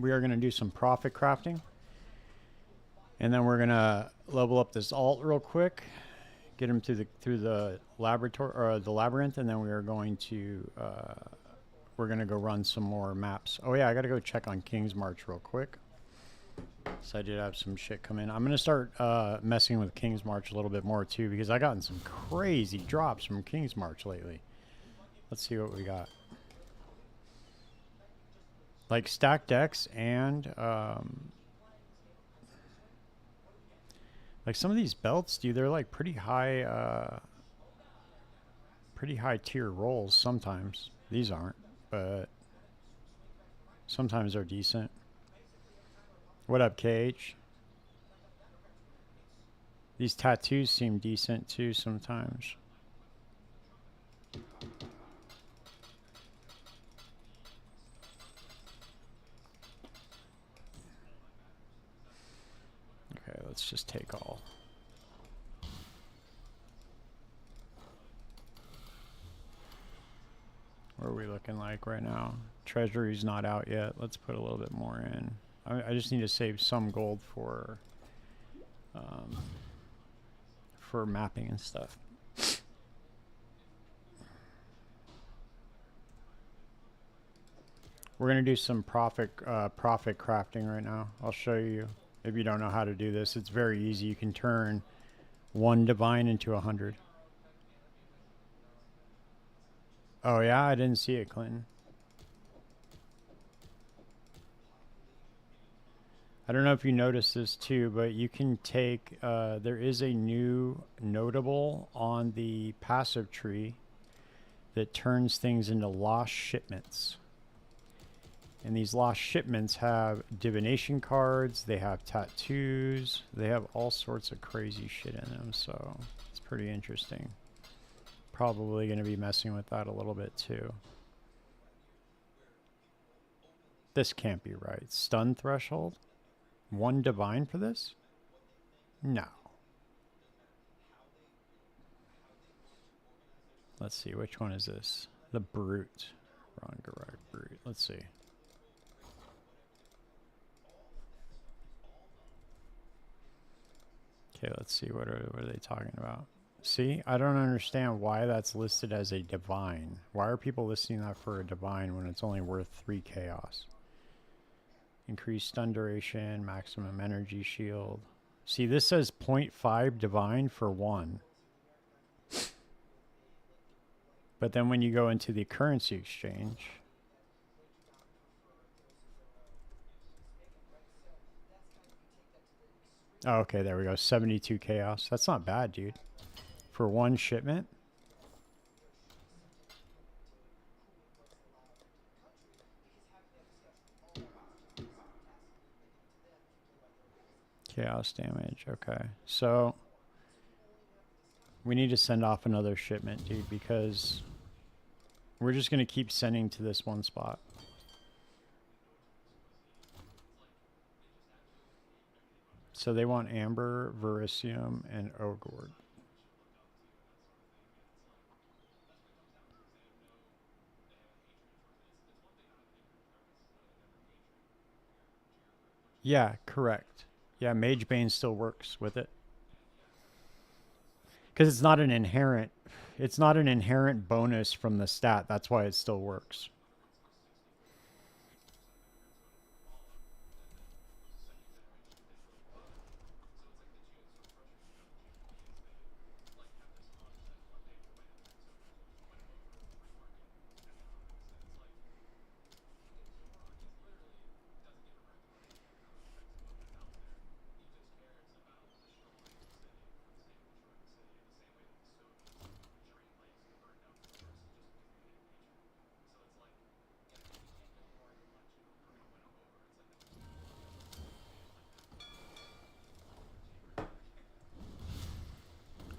we are going to do some profit crafting. And then we're going to level up this alt real quick. Get him through the laboratory or the labyrinth, and then we are going to we're gonna go run some more maps. Oh yeah, I gotta go check on King's March real quick. So I did have some shit come in. I'm gonna start messing with King's March a little bit more too, because I gotten some crazy drops from King's March lately. Let's see what we got. Like stacked decks and like some of these belts, dude, they're like pretty high tier rolls sometimes. These aren't, but sometimes they're decent. What up, KH? These tattoos seem decent too sometimes. Okay, let's just take all. What are we looking like right now? Treasury's not out yet. Let's put a little bit more in. I just need to save some gold for mapping and stuff. We're gonna do some profit crafting right now. I'll show you. If you don't know how to do this, it's very easy. You can turn 1 divine into 100. Oh yeah, I didn't see it, Clinton. I don't know if you noticed this too, but you can take, there is a new notable on the passive tree that turns things into lost shipments. And these lost shipments have divination cards, they have tattoos, they have all sorts of crazy shit in them, so it's pretty interesting. Probably going to be messing with that a little bit too. This can't be right. Stun threshold? 1 divine for this? No. Let's see, which one is this? The Brute. Rongarok Brute. Let's see. Okay, let's see, what are they talking about? See, I don't understand why that's listed as a divine. Why are people listing that for a divine when it's only worth 3 chaos? Increased stun duration, maximum energy shield. See, this says 0.5 divine for 1. But then when you go into the currency exchange, oh, okay, there we go. 72 chaos. That's not bad, dude. For 1 shipment. Chaos damage. Okay. So we need to send off another shipment, dude, because we're just going to keep sending to this one spot. So they want Amber, Verisium, and Ogord. Yeah, correct. Yeah, Mage Bane still works with it. Because it's not an inherent bonus from the stat. That's why it still works.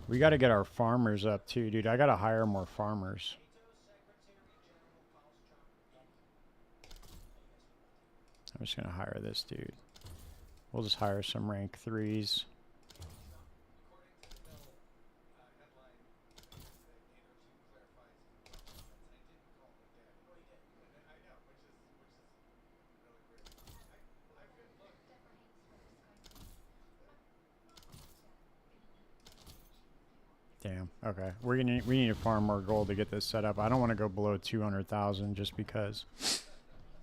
We got to get our farmers up too, dude. I got to hire more farmers. I'm just going to hire this dude. We'll just hire some rank 3s. Damn. Okay. We need to farm more gold to get this set up. I don't want to go below 200,000 just because.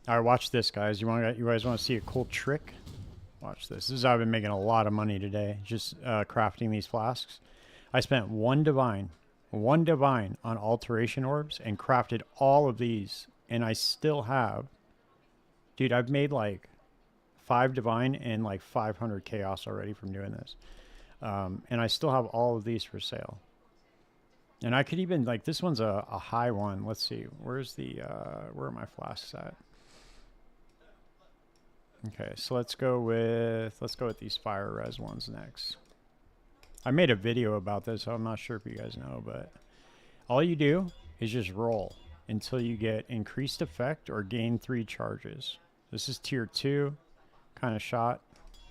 All right, watch this, guys. You guys want to see a cool trick? Watch this. This is how I've been making a lot of money today, just crafting these flasks. I spent one divine on alteration orbs and crafted all of these, and I still have, dude, I've made like 5 divine and like 500 chaos already from doing this. And I still have all of these for sale. And I could even, like, this one's a high one. Let's see. Where's the, where are my flasks at? Okay, so let's go with these fire res ones next. I made a video about this, so I'm not sure if you guys know, but all you do is just roll until you get increased effect or gain 3 charges. This is tier 2 kind of shot.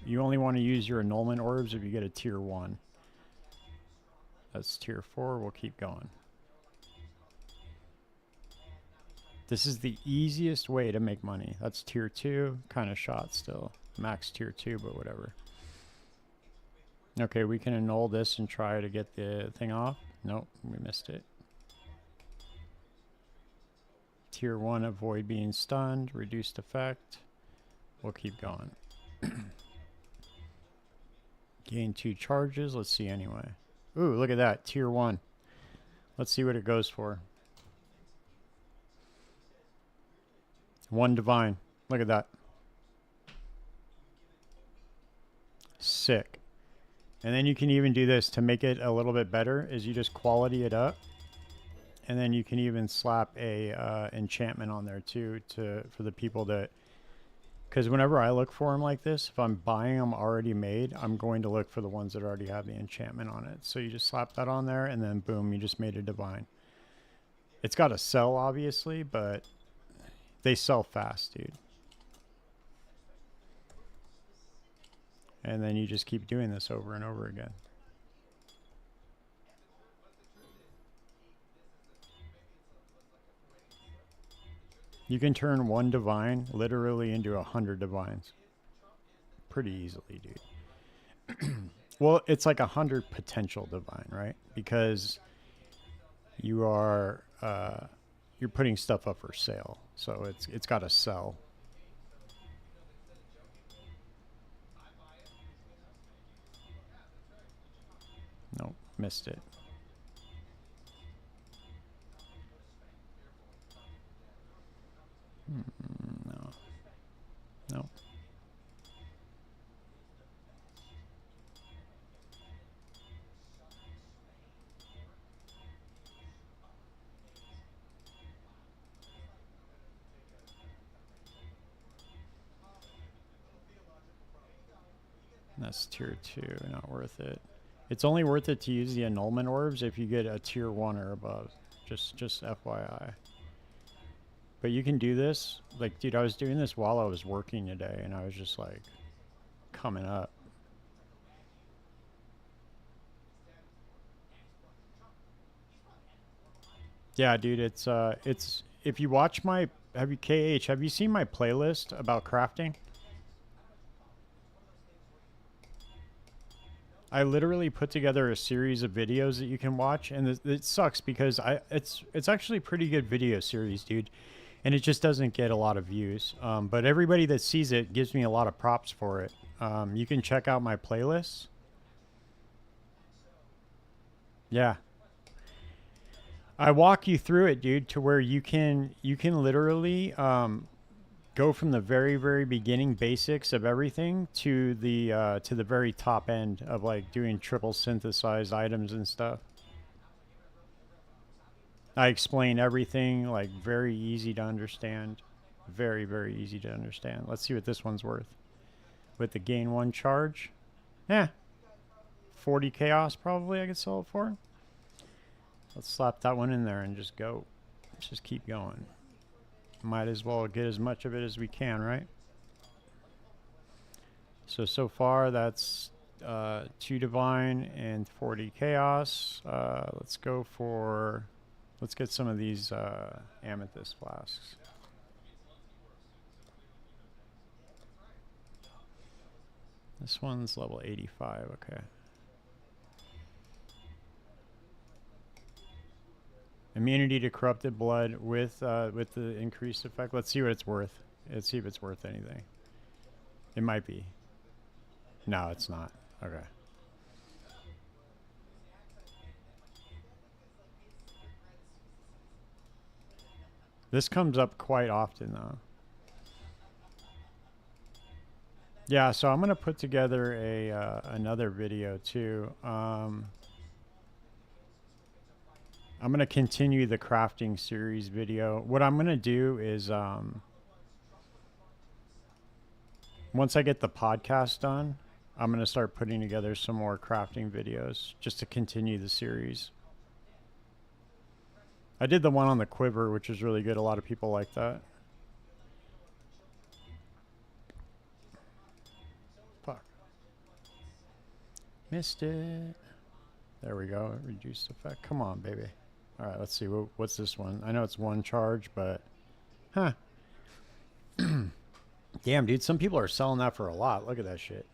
You only want to use your annulment orbs if you get a tier 1. That's tier 4. We'll keep going. This is the easiest way to make money. That's tier 2 kind of shot still. Max tier 2, but whatever. Okay, we can annul this and try to get the thing off. Nope, we missed it. Tier 1, avoid being stunned. Reduced effect. We'll keep going. Gain 2 charges. Let's see anyway. Ooh, look at that. Tier 1. Let's see what it goes for. 1 divine. Look at that. Sick. And then you can even do this to make it a little bit better, is you just quality it up. And then you can even slap a enchantment on there too, for the people that, because whenever I look for them like this, if I'm buying them already made, I'm going to look for the ones that already have the enchantment on it. So you just slap that on there, and then boom, you just made a divine. It's got to sell, obviously, but they sell fast, dude. And then you just keep doing this over and over again. You can turn 1 divine literally into 100 divines. Pretty easily, dude. Well, it's like 100 potential divine, right? Because you are you're putting stuff up for sale, so it's got to sell. Nope, missed it. No. No. That's tier 2, not worth it. It's only worth it to use the annulment orbs if you get a tier 1 or above. Just FYI. But you can do this. Like, dude, I was doing this while I was working today, and I was just like coming up. Yeah, dude, it's if you watch my, have you seen my playlist about crafting? I literally put together a series of videos that you can watch, and it sucks because it's actually a pretty good video series, dude, and it just doesn't get a lot of views. But everybody that sees it gives me a lot of props for it. You can check out my playlist. Yeah. I walk you through it, dude, to where you can literally go from the very beginning basics of everything to the very top end of like doing triple synthesized items and stuff. I explain everything, like very easy to understand. Very easy to understand. Let's see what this one's worth. With the gain 1 charge. 40 chaos probably I could sell it for. Let's slap that one in there and just go. Let's just keep going. Might as well get as much of it as we can, right? So far that's 2 divine and 40 chaos. Let's get some of these amethyst flasks. This one's level 85, okay. Immunity to corrupted blood with the increased effect. Let's see what it's worth. Let's see if it's worth anything. It might be. No, it's not. Okay. This comes up quite often, though. Yeah, so I'm gonna put together a another video too. I'm gonna continue the crafting series video. What I'm gonna do is once I get the podcast done, I'm gonna start putting together some more crafting videos just to continue the series. I did the one on the quiver, which was really good. A lot of people like that. Fuck. Missed it. There we go. Reduced effect. Come on, baby. All right, let's see. What's this one? I know it's one charge, but... Huh. Damn, dude. Some people are selling that for a lot. Look at that shit.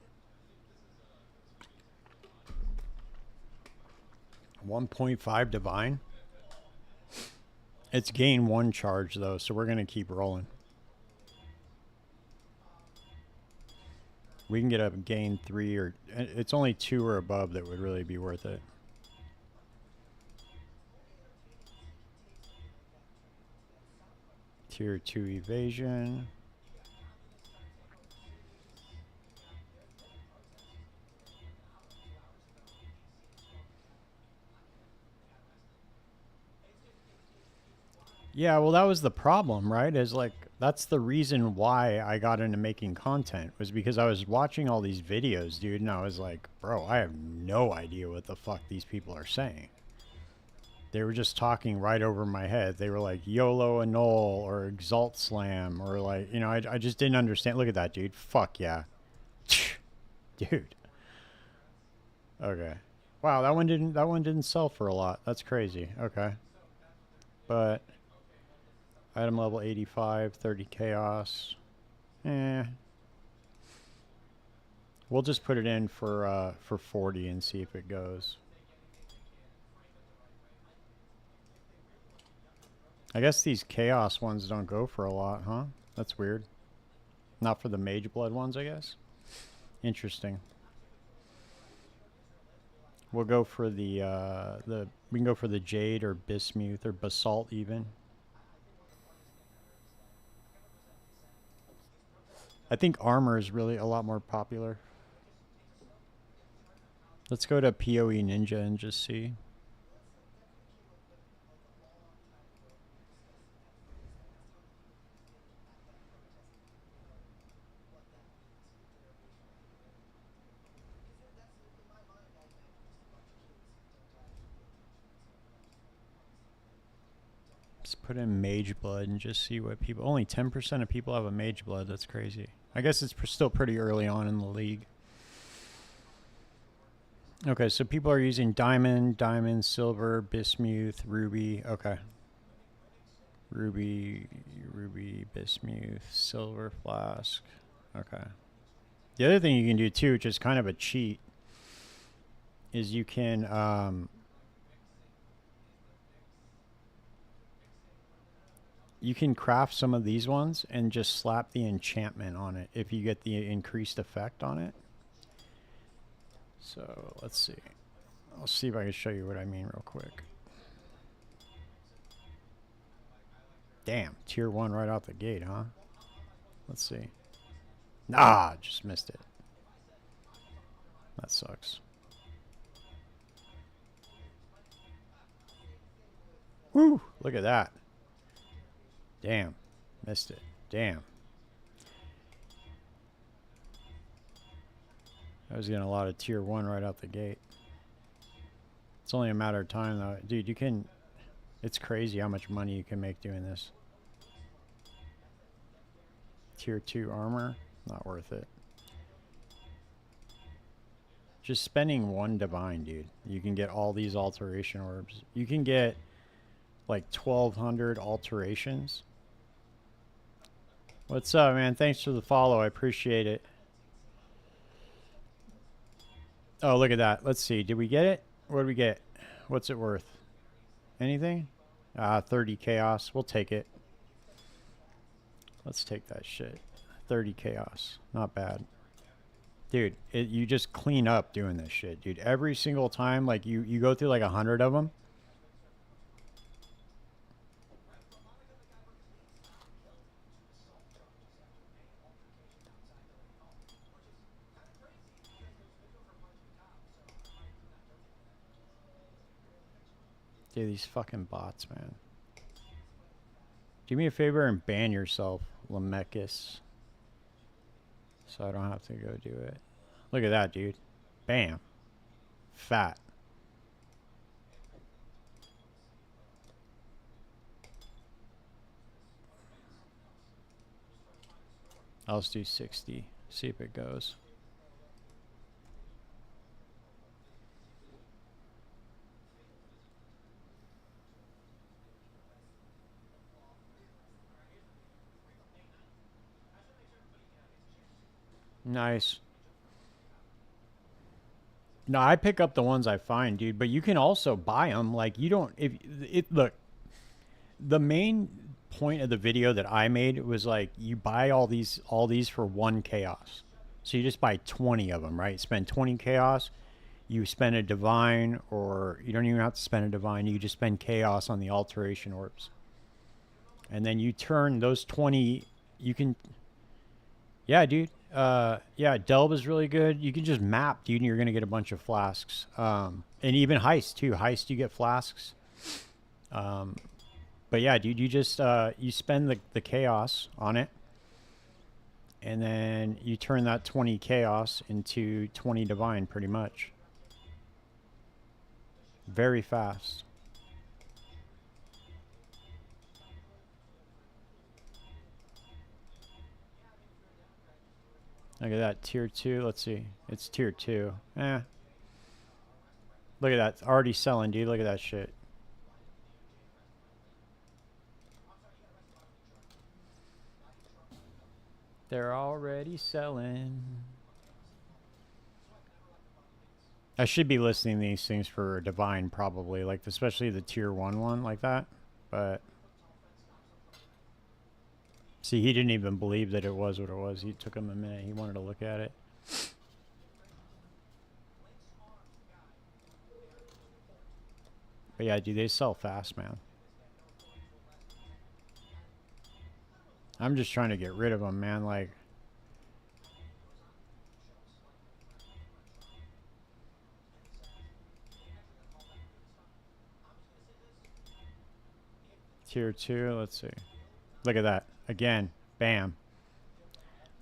1.5 divine. It's gain one charge, though, so we're going to keep rolling. We can get a gain 3 or... It's only 2 or above that would really be worth it. Tier 2 evasion. Yeah, well, that was the problem, right? Is like, that's the reason why I got into making content, was because I was watching all these videos, dude, and I was like, bro, I have no idea what the fuck these people are saying. They were just talking right over my head. They were like YOLO annul or Exalt Slam or like, you know, I just didn't understand. Look at that, dude. Fuck yeah. Dude. Okay. Wow, that one didn't sell for a lot. That's crazy. Okay. But item level 85, 30 chaos. We'll just put it in for 40 and see if it goes. I guess these chaos ones don't go for a lot, huh? That's weird. Not for the mage blood ones, I guess. Interesting. We'll go for the we can go for the jade or bismuth or basalt even. I think armor is really a lot more popular. Let's go to PoE Ninja and just see. Let's put in mage blood and just see what people... Only 10% of people have a mage blood. That's crazy. I guess it's still pretty early on in the league. Okay, so people are using diamond, silver, bismuth, ruby. Okay. Ruby, bismuth, silver flask. Okay. The other thing you can do too, which is kind of a cheat, is you can craft some of these ones and just slap the enchantment on it if you get the increased effect on it. So let's see. I'll see if I can show you what I mean real quick. Damn, tier 1 right out the gate, huh? Let's see. Nah, just missed it. That sucks. Woo! Look at that. Damn. Missed it. Damn. I was getting a lot of tier 1 right out the gate. It's only a matter of time, though. Dude, you can... It's crazy how much money you can make doing this. Tier 2 armor. Not worth it. Just spending 1 divine, dude. You can get all these alteration orbs. You can get like 1,200 alterations. What's up, man? Thanks for the follow. I appreciate it. Oh, look at that. Let's see. Did we get it? What did we get? What's it worth? Anything? 30 chaos. We'll take it. Let's take that shit. 30 chaos. Not bad. Dude, you just clean up doing this shit, dude. Every single time, like, you go through like 100 of them. Dude, these fucking bots, man. Do me a favor and ban yourself, Lamekis. So I don't have to go do it. Look at that, dude. Bam. Fat. I'll just do 60. See if it goes. Nice. No, I pick up the ones I find, dude. But you can also buy them. Like, you don't... If it look, the main point of the video that I made was like, you buy all these for 1 chaos. So you just buy 20 of them, right? Spend 20 chaos. You spend a divine, or you don't even have to spend a divine. You just spend chaos on the alteration orbs. And then you turn those 20... You can... Yeah, dude. Yeah, Delve is really good. You can just map, dude, and you're gonna get a bunch of flasks. And even Heist too. Heist, you get flasks. But yeah, dude, you just you spend the chaos on it, and then you turn that 20 chaos into 20 divine, pretty much. Very fast. Look at that, tier 2. Let's see. It's tier 2. Eh. Look at that. It's already selling, dude. Look at that shit. They're already selling. I should be listing these things for divine, probably. Like, especially the tier 1 one like that. But... See, he didn't even believe that it was what it was. He took him a minute. He wanted to look at it. But yeah, dude, they sell fast, man. I'm just trying to get rid of them, man. Like... Tier 2, let's see. Look at that. Again, bam.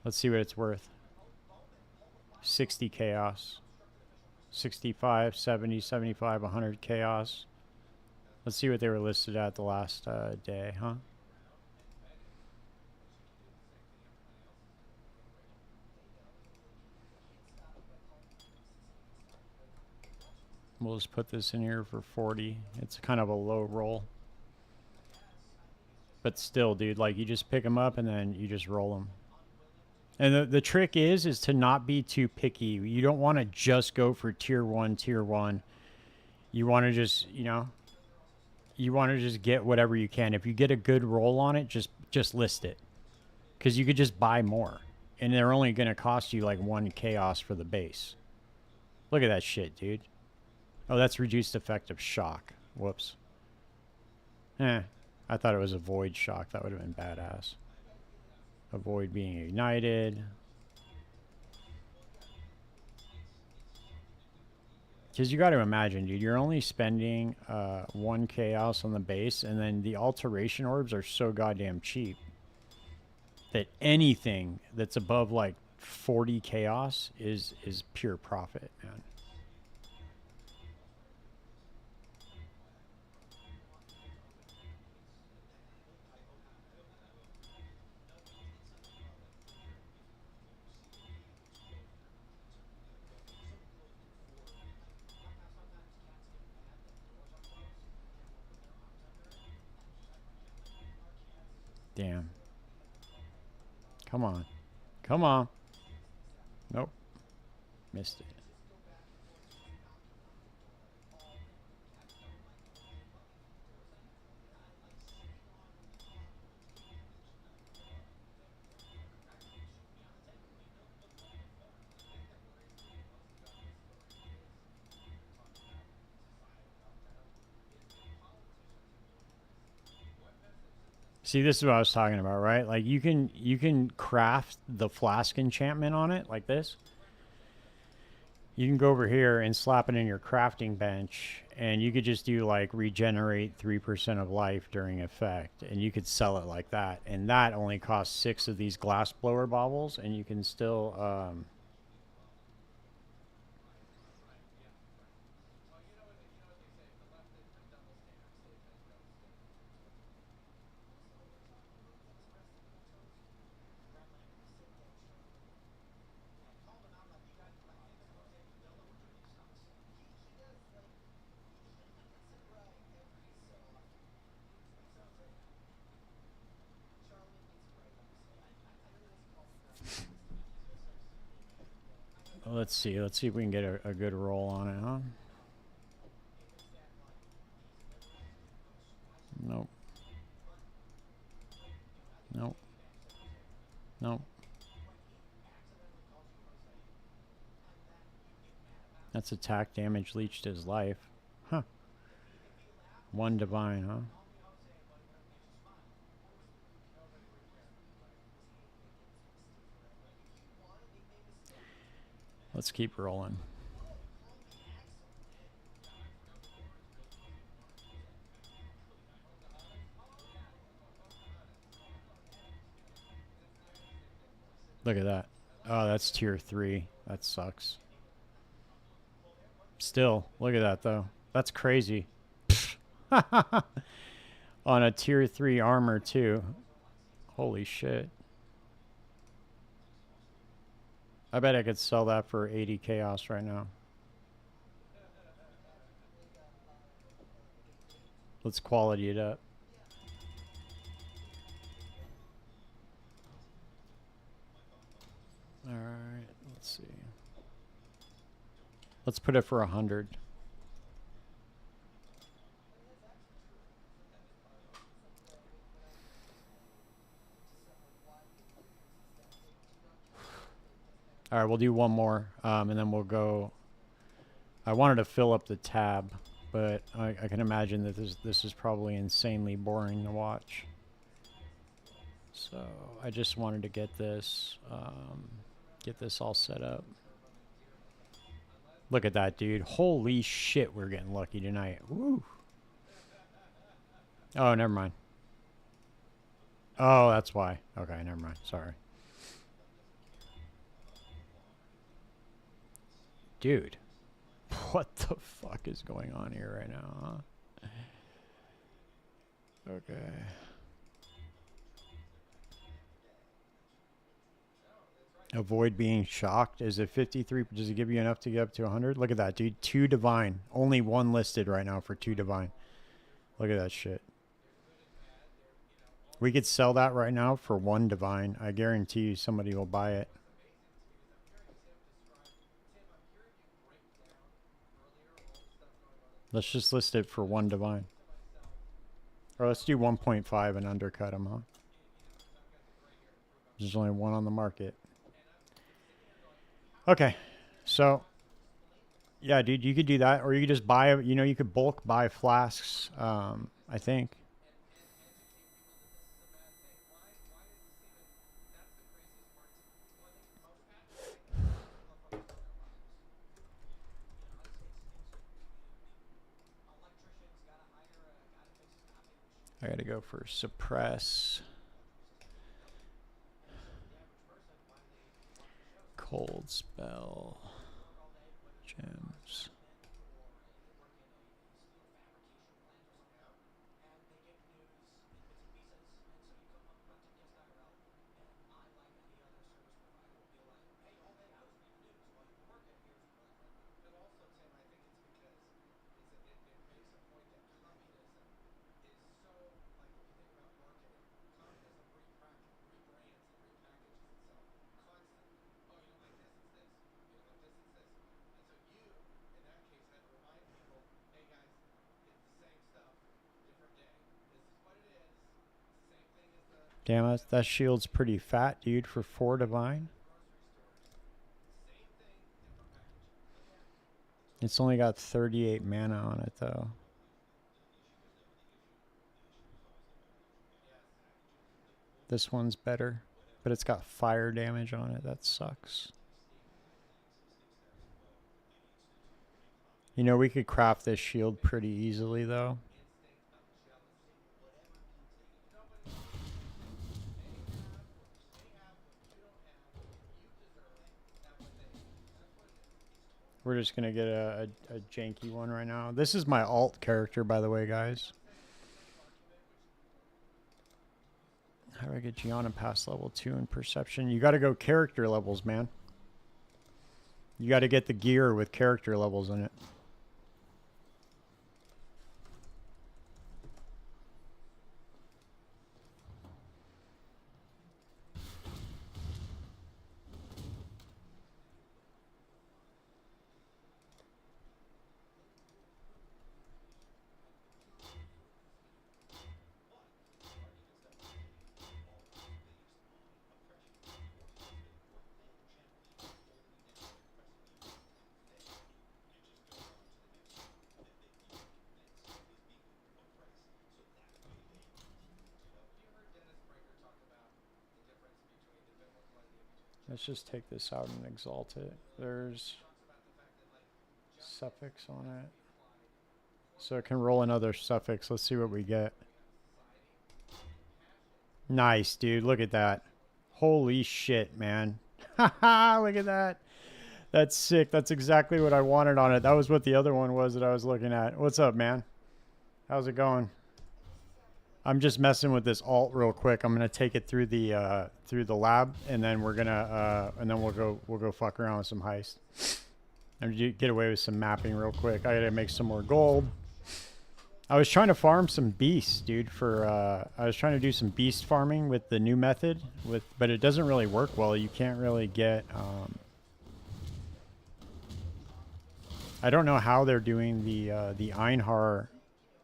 Let's see what it's worth. 60 chaos. 65, 70, 75, 100 chaos. Let's see what they were listed at the last day, huh? We'll just put this in here for 40. It's kind of a low roll. But still, dude, like, you just pick them up and then you just roll them. And the trick is to not be too picky. You don't want to just go for tier 1, tier 1. You want to just, you know, you want to just get whatever you can. If you get a good roll on it, just list it. Because you could just buy more. And they're only going to cost you like 1 chaos for the base. Look at that shit, dude. Oh, that's reduced effective shock. Whoops. I thought it was a void shock. That would have been badass. Avoid being ignited. Because you got to imagine, dude, you're only spending 1 chaos on the base, and then the alteration orbs are so goddamn cheap that anything that's above like 40 chaos is pure profit, man. Damn. Come on. Come on. Nope. Missed it. See, this is what I was talking about, right? Like you can craft the flask enchantment on it like this. You can go over here and slap it in your crafting bench, and you could just do like regenerate 3% of life during effect, and you could sell it like that. And that only costs 6 of these glass blower baubles, and you can still let's see. Let's see if we can get a good roll on it, huh? Nope. Nope. Nope. That's attack damage leached his life. Huh. 1 divine, huh? Let's keep rolling. Look at that. Oh, that's tier 3. That sucks. Still, look at that though. That's crazy. On a tier 3 armor too. Holy shit. I bet I could sell that for 80 chaos right now. Let's quality it up. Alright, let's see. Let's put it for 100. Alright, we'll do one more, and then we'll go. I wanted to fill up the tab, but I can imagine that this is probably insanely boring to watch. So I just wanted to get this all set up. Look at that, dude. Holy shit, we're getting lucky tonight. Woo. Oh, never mind. Oh, that's why. Okay, never mind. Sorry. Dude. What the fuck is going on here right now, huh? Okay. Avoid being shocked. Is it 53? Does it give you enough to get up to 100? Look at that, dude. 2 divine. Only 1 listed right now for 2 divine. Look at that shit. We could sell that right now for 1 divine. I guarantee you somebody will buy it. Let's just list it for 1 divine. Or let's do 1.5 and undercut them, huh? There's only 1 on the market. Okay, so yeah, dude, you could do that, or you could just buy. You could bulk buy flasks. I think. I gotta go for suppress. Cold spell. Gems. Damn, that shield's pretty fat, dude, for 4 divine. It's only got 38 mana on it, though. This one's better, but it's got fire damage on it. That sucks. You know, we could craft this shield pretty easily, though. We're just going to get a janky one right now. This is my alt character, by the way, guys. How do I get Gianna past level 2 in perception? You got to go character levels, man. You got to get the gear with character levels in it. Let's just take this out and exalt it. There's suffix on it. So it can roll another suffix. Let's see what we get. Nice, dude. Look at that. Holy shit, man. Haha, look at that. That's sick. That's exactly what I wanted on it. That was what the other one was that I was looking at. What's up, man? How's it going? I'm just messing with this alt real quick. I'm gonna take it through the lab, and then we're gonna and then we'll go fuck around with some heist. And get away with some mapping real quick. I gotta make some more gold. I was trying to farm some beasts, dude. I was trying to do some beast farming with the new method, but it doesn't really work well. You can't really get. I don't know how they're doing the Einhar.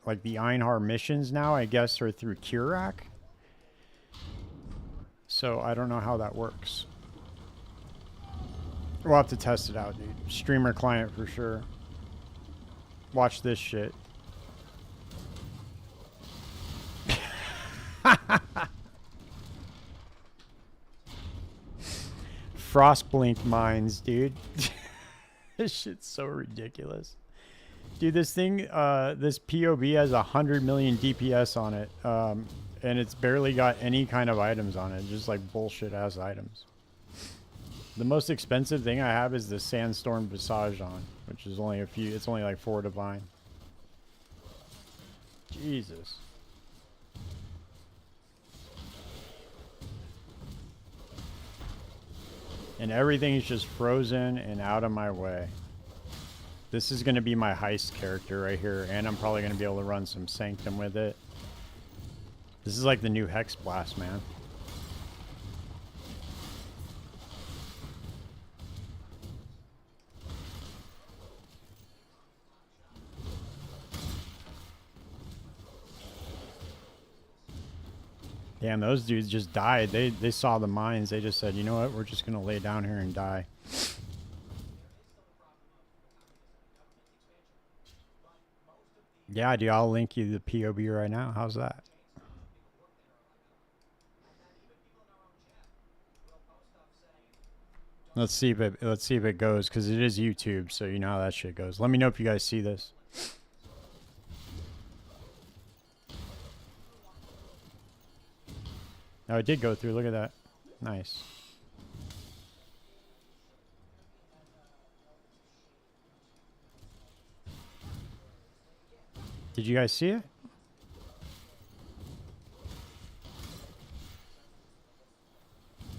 Like the Einhar missions now, I guess, are through Kurak. So I don't know how that works. We'll have to test it out, dude. Streamer client for sure. Watch this shit. Frostblink mines, dude. This shit's so ridiculous. Dude, this thing, this POB has 100 million DPS on it, and it's barely got any kind of items on it, just like bullshit-ass items. The most expensive thing I have is the Sandstorm Visage on, which is only it's only like 4 divine. Jesus. And everything is just frozen and out of my way. This is going to be my heist character right here, and I'm probably going to be able to run some Sanctum with it. This is like the new Hex Blast, man. Damn, those dudes just died. They saw the mines. They just said, you know what, we're just going to lay down here and die. Yeah, dude, I'll link you the POB right now. How's that? Let's see if it goes, because it is YouTube, so you know how that shit goes. Let me know if you guys see this. Oh, it did go through. Look at that. Nice. Did you guys see it?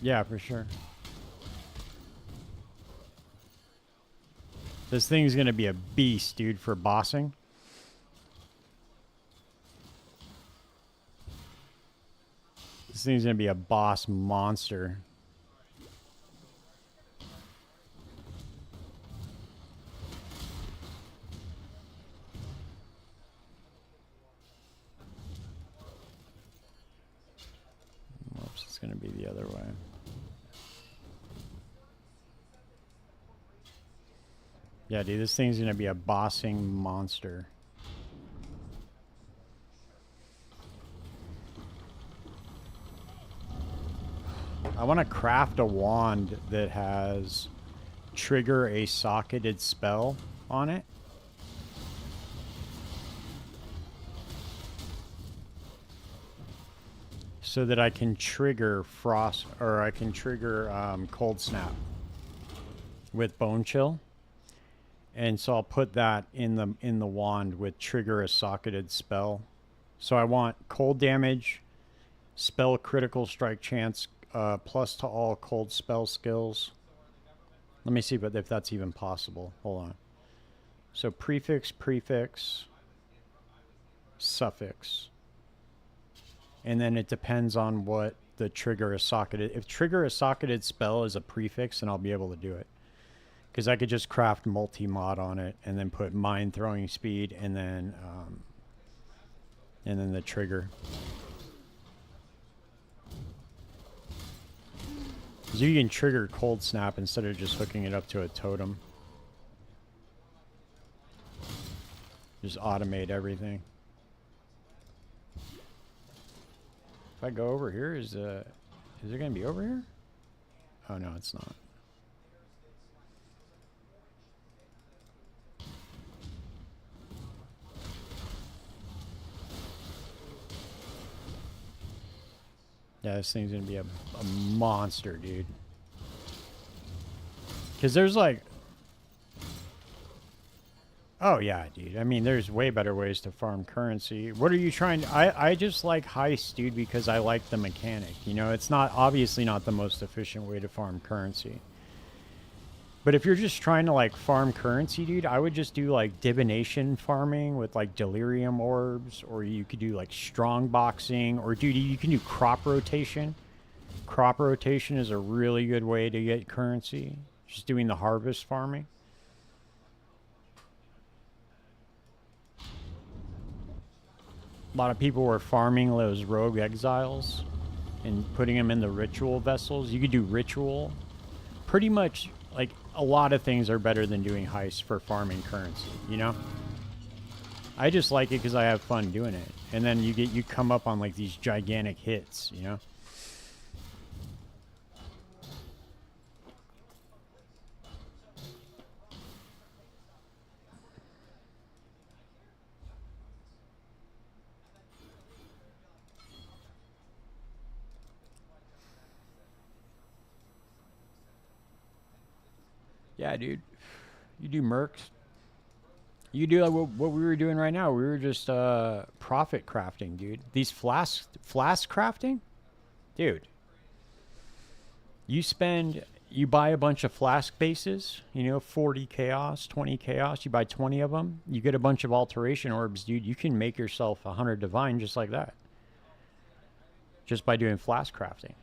Yeah, for sure. This thing's gonna be a beast, dude, for bossing. This thing's gonna be a boss monster. Oops, it's gonna be the other way. Yeah, dude, this thing's gonna be a bossing monster. I want to craft a wand that has trigger a socketed spell on it. So that I can trigger frost, or I can trigger cold snap with bone chill. And so I'll put that in the wand with trigger a socketed spell. So I want cold damage, spell critical strike chance, plus to all cold spell skills. Let me see if that's even possible. Hold on. So prefix, suffix. And then it depends on what the trigger is socketed. If trigger a socketed spell is a prefix, then I'll be able to do it. Because I could just craft multi-mod on it and then put mind throwing speed and then the trigger. Because you can trigger cold snap instead of just hooking it up to a totem. Just automate everything. If I go over here, is it gonna be over here? Oh no, it's not. Yeah, this thing's gonna be a monster, dude. Because there's like... Oh, yeah, dude. I mean, there's way better ways to farm currency. What are you trying to... I just like heist, dude, because I like the mechanic. You know, it's not... Obviously not the most efficient way to farm currency. But if you're just trying to, like, farm currency, dude, I would just do, like, divination farming with, like, delirium orbs. Or you could do, like, strong boxing. Or, dude, you can do crop rotation. Crop rotation is a really good way to get currency. Just doing the harvest farming. A lot of people were farming those rogue exiles and putting them in the ritual vessels. You could do ritual. Pretty much, like, a lot of things are better than doing heists for farming currency, you know? I just like it because I have fun doing it. And then you come up on, like, these gigantic hits, you know? Yeah, dude. You do mercs. You do what we were doing right now. We were just profit crafting, dude. These flask crafting? Dude. You buy a bunch of flask bases, you know, 40 chaos, 20 chaos. You buy 20 of them. You get a bunch of alteration orbs, dude. You can make yourself 100 divine just like that. Just by doing flask crafting.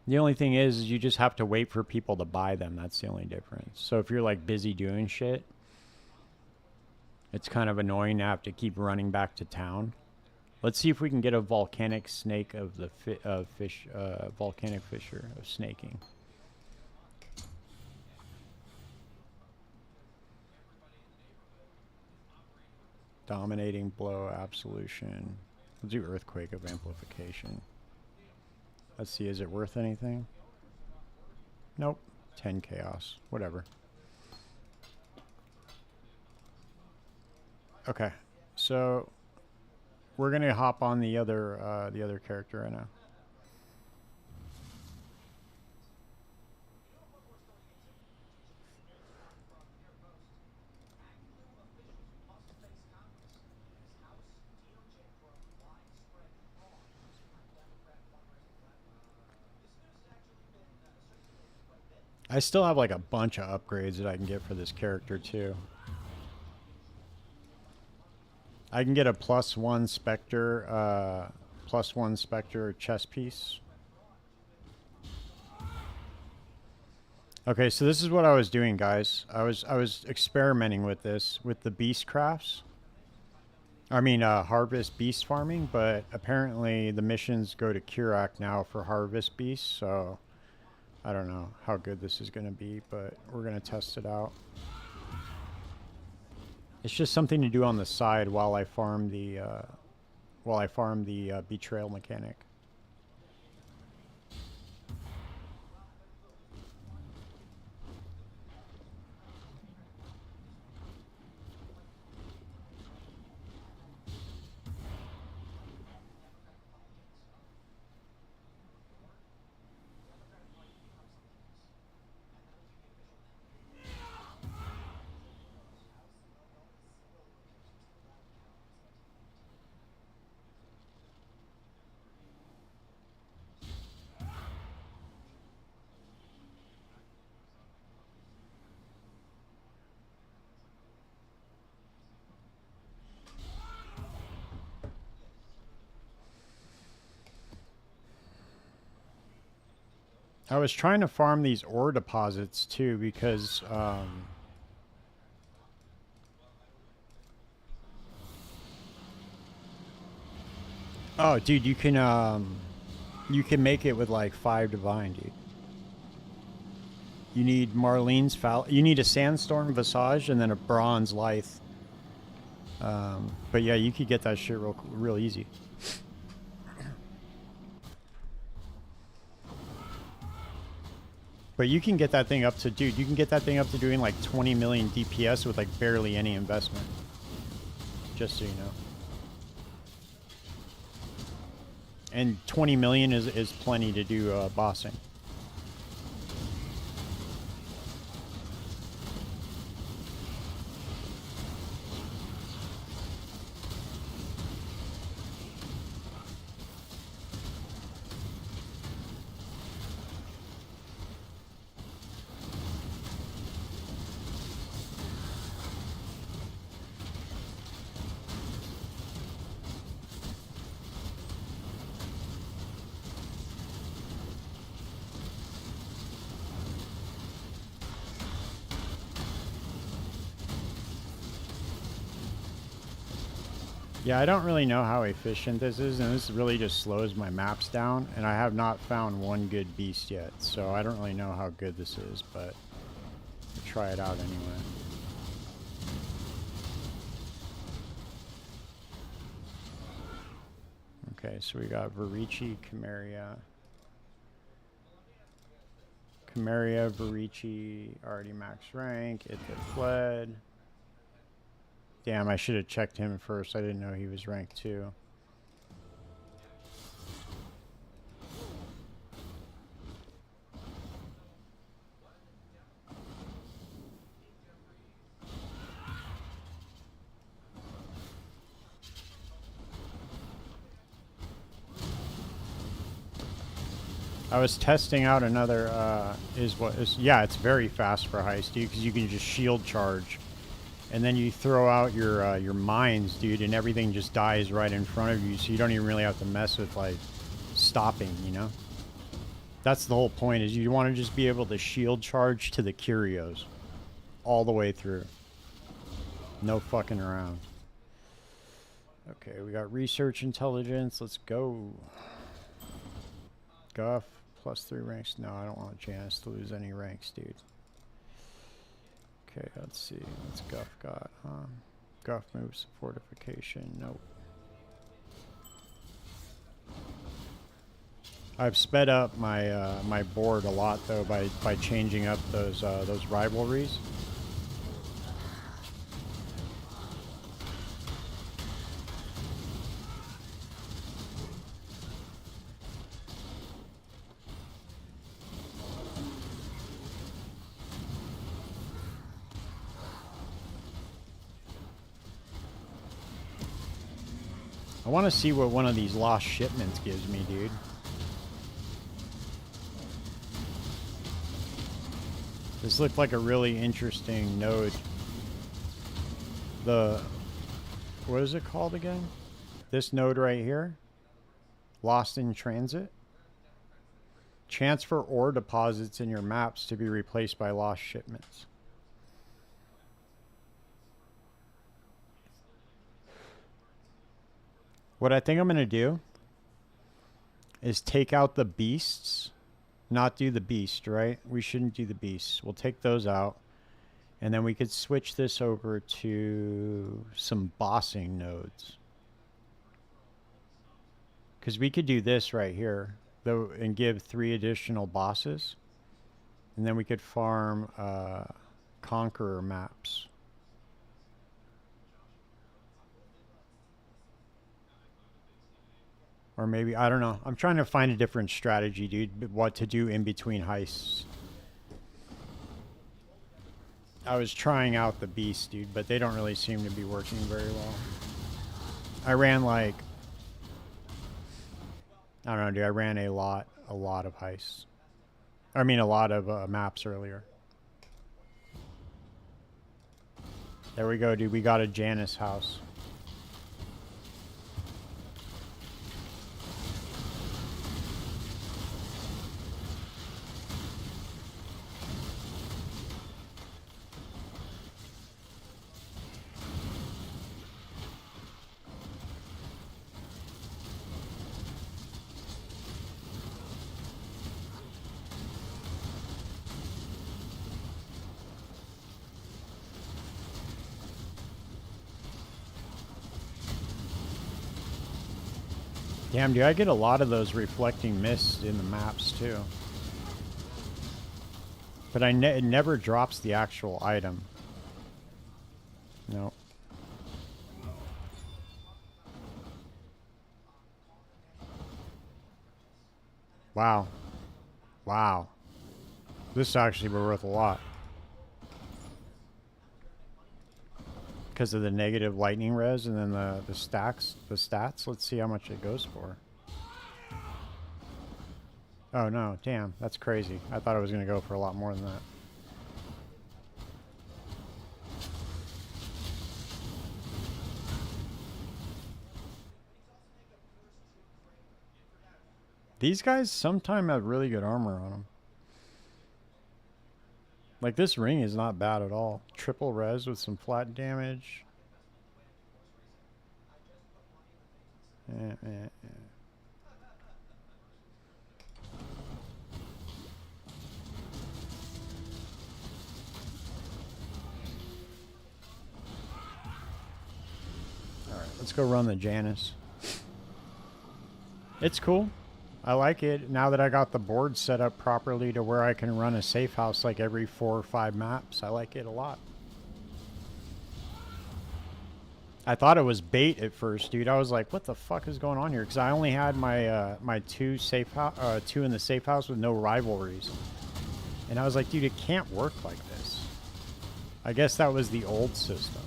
The only thing is you just have to wait for people to buy them. That's the only difference. So if you're like busy doing shit, it's kind of annoying to have to keep running back to town. Let's see if we can get a volcanic snake of the volcanic fisher of snaking. Dominating blow, absolution. Let's do earthquake of amplification. Let's see, is it worth anything? Nope. 10 chaos. Whatever. Okay. So we're gonna hop on the other character right now. I still have like a bunch of upgrades that I can get for this character too. I can get a +1 Spectre, +1 Spectre chess piece. Okay, so this is what I was doing, guys. I was experimenting with this with the beast crafts. I mean, harvest beast farming, but apparently the missions go to Kurak now for harvest beasts, so I don't know how good this is going to be, but we're going to test it out. It's just something to do on the side while I farm the betrayal mechanic. I was trying to farm these ore deposits too because oh dude, you can make it with like 5 divine, dude. You need Marlene's foul. You need a sandstorm visage and then a bronze lithe. But yeah, you could get that shit real easy. But you can get that thing up to, dude, you can get that thing up to doing like 20 million DPS with like barely any investment. Just so you know. And 20 million is plenty to do bossing. Yeah, I don't really know how efficient this is, and this really just slows my maps down, and I have not found one good beast yet, so I don't really know how good this is, but I'll try it out anyway. Okay, so we got Varici, Chimeria, Varici, already max rank, it fled. Damn, I should have checked him first. I didn't know he was rank 2. I was testing out another, yeah, it's very fast for heist, dude, because you can just shield charge. And then you throw out your mines, dude, and everything just dies right in front of you, so you don't even really have to mess with, like, stopping, you know? That's the whole point, is you want to just be able to shield charge to the curios. All the way through. No fucking around. Okay, we got research intelligence. Let's go. Guff, +3 ranks. No, I don't want Janice to lose any ranks, dude. Okay, let's see. What's Guff got? Guff moves fortification. Nope. I've sped up my my board a lot though by changing up those rivalries. I want to see what one of these lost shipments gives me, dude. This looked like a really interesting node. What is it called again? This node right here. Lost in transit. Chance for ore deposits in your maps to be replaced by lost shipments. What I think I'm going to do is take out the beasts not do the beast, right? We shouldn't do the beast. We'll take those out. And then we could switch this over to some bossing nodes. Because we could do this right here, though, and give 3 additional bosses. And then we could farm Conqueror maps. Or maybe, I don't know. I'm trying to find a different strategy, dude. What to do in between heists. I was trying out the beast, dude, but they don't really seem to be working very well. I ran like... I don't know, dude. I ran a lot of heists. I mean, a lot of maps earlier. There we go, dude. We got a Janus house. Damn, dude, I get a lot of those reflecting mists in the maps, too. But it never drops the actual item. No. Wow. Wow. This actually be worth a lot. Because of the negative lightning res and then the stats. Let's see how much it goes for. Oh no, damn, that's crazy. I thought it was going to go for a lot more than that. These guys sometimes have really good armor on them. Like, this ring is not bad at all. Triple res with some flat damage. Alright, let's go run the Janus. It's cool. I like it. Now that I got the board set up properly to where I can run a safe house like every 4 or 5 maps, I like it a lot. I thought it was bait at first, dude. I was like, what the fuck is going on here? Because I only had my my 2 in the safe house with no rivalries. And I was like, dude, it can't work like this. I guess that was the old system.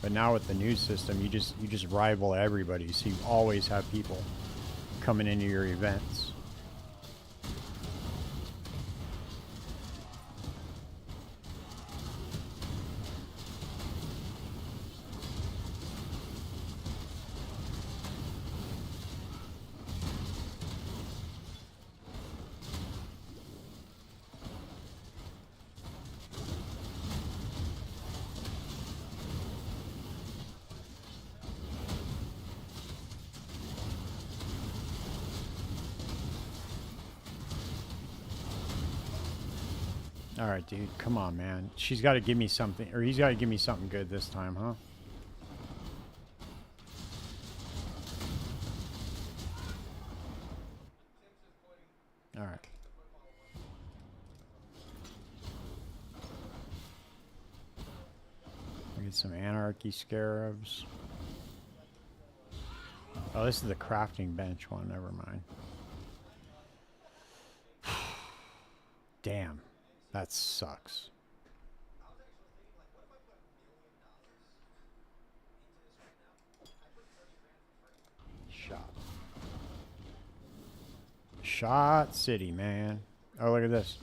But now with the new system, you just rival everybody. So you always have people coming into your events. Alright, dude. Come on, man. She's got to give me something. Or he's got to give me something good this time, huh? Alright. We get some Anarchy Scarabs. Oh, this is the crafting bench one. Never mind. Damn. That sucks. Shot City, man. Oh, look at this.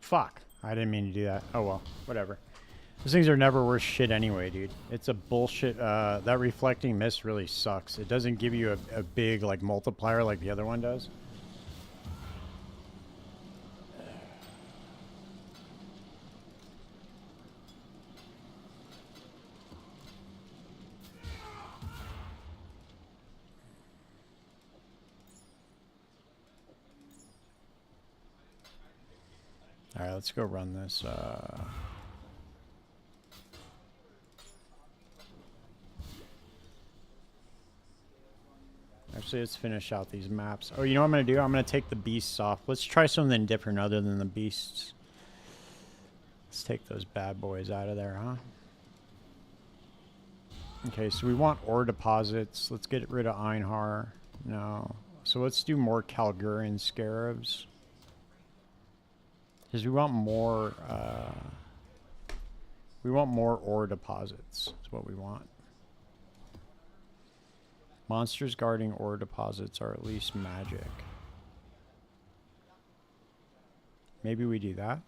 Fuck. I didn't mean to do that. Oh well. Whatever. Those things are never worth shit anyway, dude. It's a bullshit. That reflecting mist really sucks. It doesn't give you a big, like, multiplier like the other one does. Alright, let's go run this. Actually, let's finish out these maps. Oh, you know what I'm going to do? I'm going to take the beasts off. Let's try something different other than the beasts. Let's take those bad boys out of there, huh? Okay, so we want ore deposits. Let's get rid of Einhar. No. So let's do more Kalgurian scarabs. Because we want more ore deposits. Is what we want. Monsters guarding ore deposits are at least magic. Maybe we do that.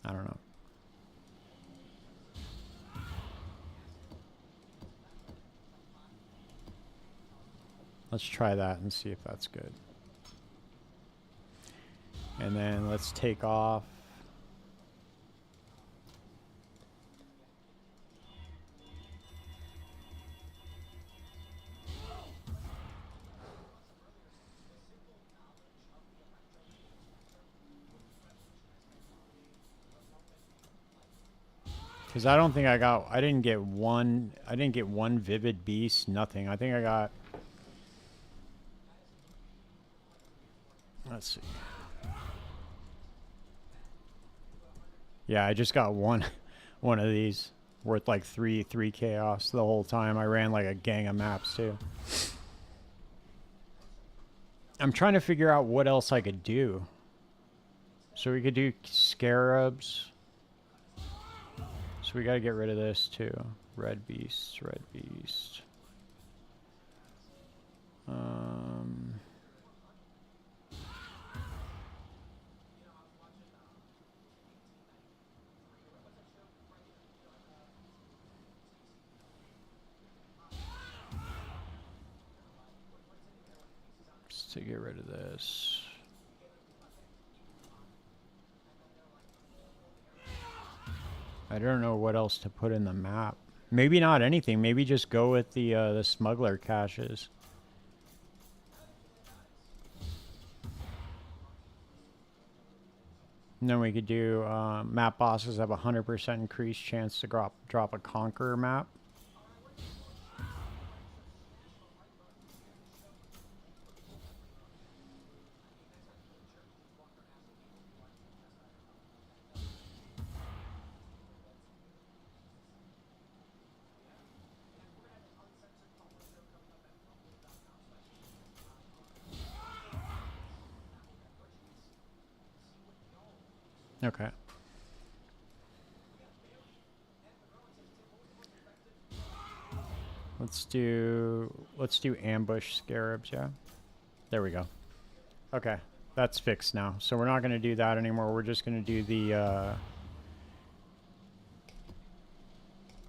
I don't know. Let's try that and see if that's good. And then let's take off. Because I don't think I didn't get one vivid beast, nothing. I think I got, let's see. Yeah, I just got one of these worth like three chaos the whole time. I ran like a gang of maps too. I'm trying to figure out what else I could do. So we could do scarabs. So we got to get rid of this too. Red beast, red beast. Just to get rid of this. I don't know what else to put in the map. Maybe not anything. Maybe just go with the smuggler caches. And then we could do map bosses have a 100% increased chance to drop a conqueror map. Okay. Let's do ambush scarabs, yeah. There we go. Okay, that's fixed now. So we're not going to do that anymore. We're just going to do the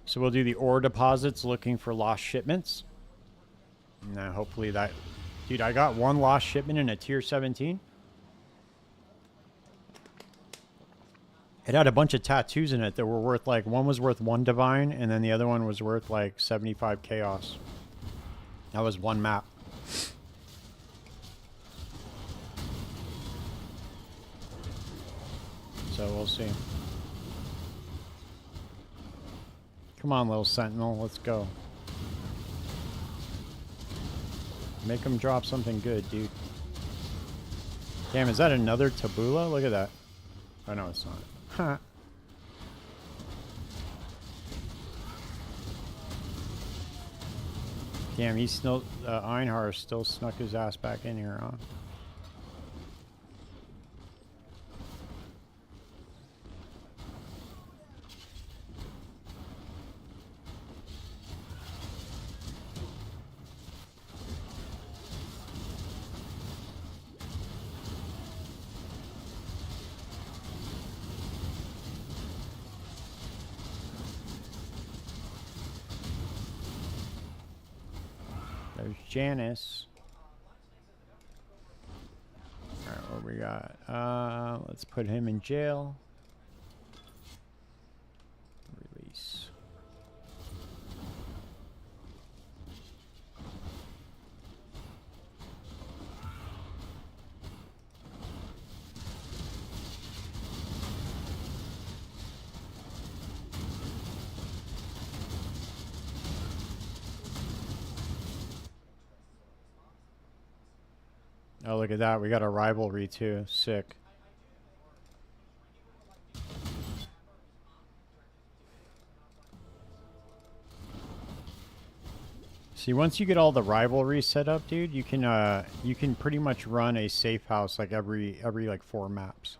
so we'll do the ore deposits looking for lost shipments. Now hopefully that, dude, I got one lost shipment in a tier 17. It had a bunch of tattoos in it that were worth like, one was worth 1 divine, and then the other one was worth like 75 chaos. That was one map. So we'll see. Come on, little sentinel, let's go. Make him drop something good, dude. Damn, is that another tabula? Look at that. Oh no, it's not. Huh. Damn, he's still, Einhar still snuck his ass back in here, huh? There's Janice. Alright, what we got? Let's put him in jail. Release. Oh, look at that. We got a rivalry too. Sick. See, once you get all the rivalry set up, dude, you can pretty much run a safe house like every like 4 maps.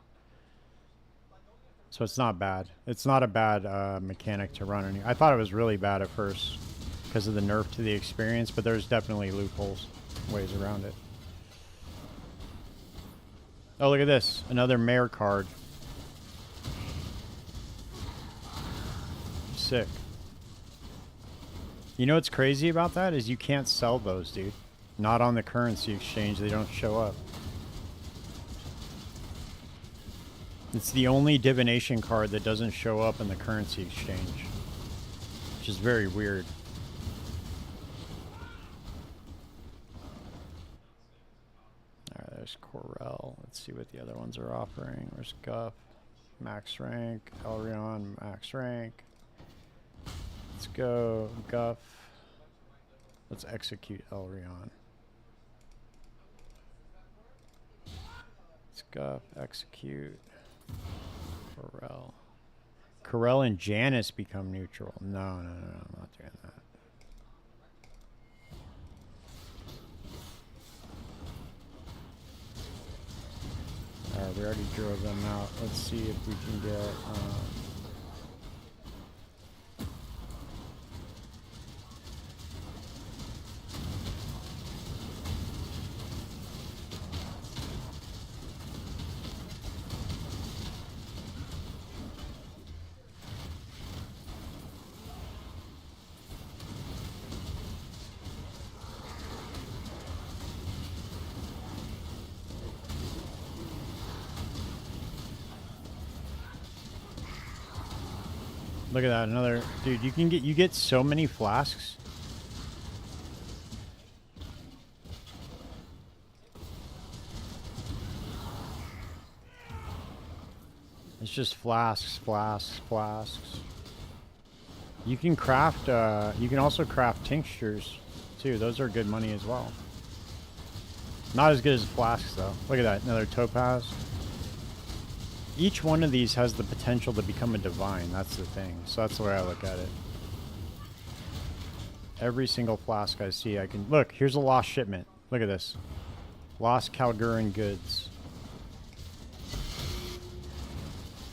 So it's not bad. It's not a bad mechanic to run. I thought it was really bad at first because of the nerf to the experience, but there's definitely loopholes, ways around it. Oh, look at this. Another mayor card. Sick. You know what's crazy about that is you can't sell those, dude. Not on the currency exchange. They don't show up. It's the only divination card that doesn't show up in the currency exchange, which is very weird. Alright, there's Corel. Let's see what the other ones are offering. Where's Guff? Max rank. Elrion, max rank. Let's go Guff. Let's execute Elrion. Let's Guff, execute. Corel. Corel and Janice become neutral. No, I'm not doing that. Alright, we already drove them out. Let's see if we can get... Look at that, another dude. You get so many flasks. It's just flasks. You can craft. You can also craft tinctures too. Those are good money as well. Not as good as flasks though. Look at that, another topaz. Each one of these has the potential to become a divine. That's the thing. So that's the way I look at it. Every single flask I see, I can... Look, here's a lost shipment. Look at this. Lost Kalguran goods.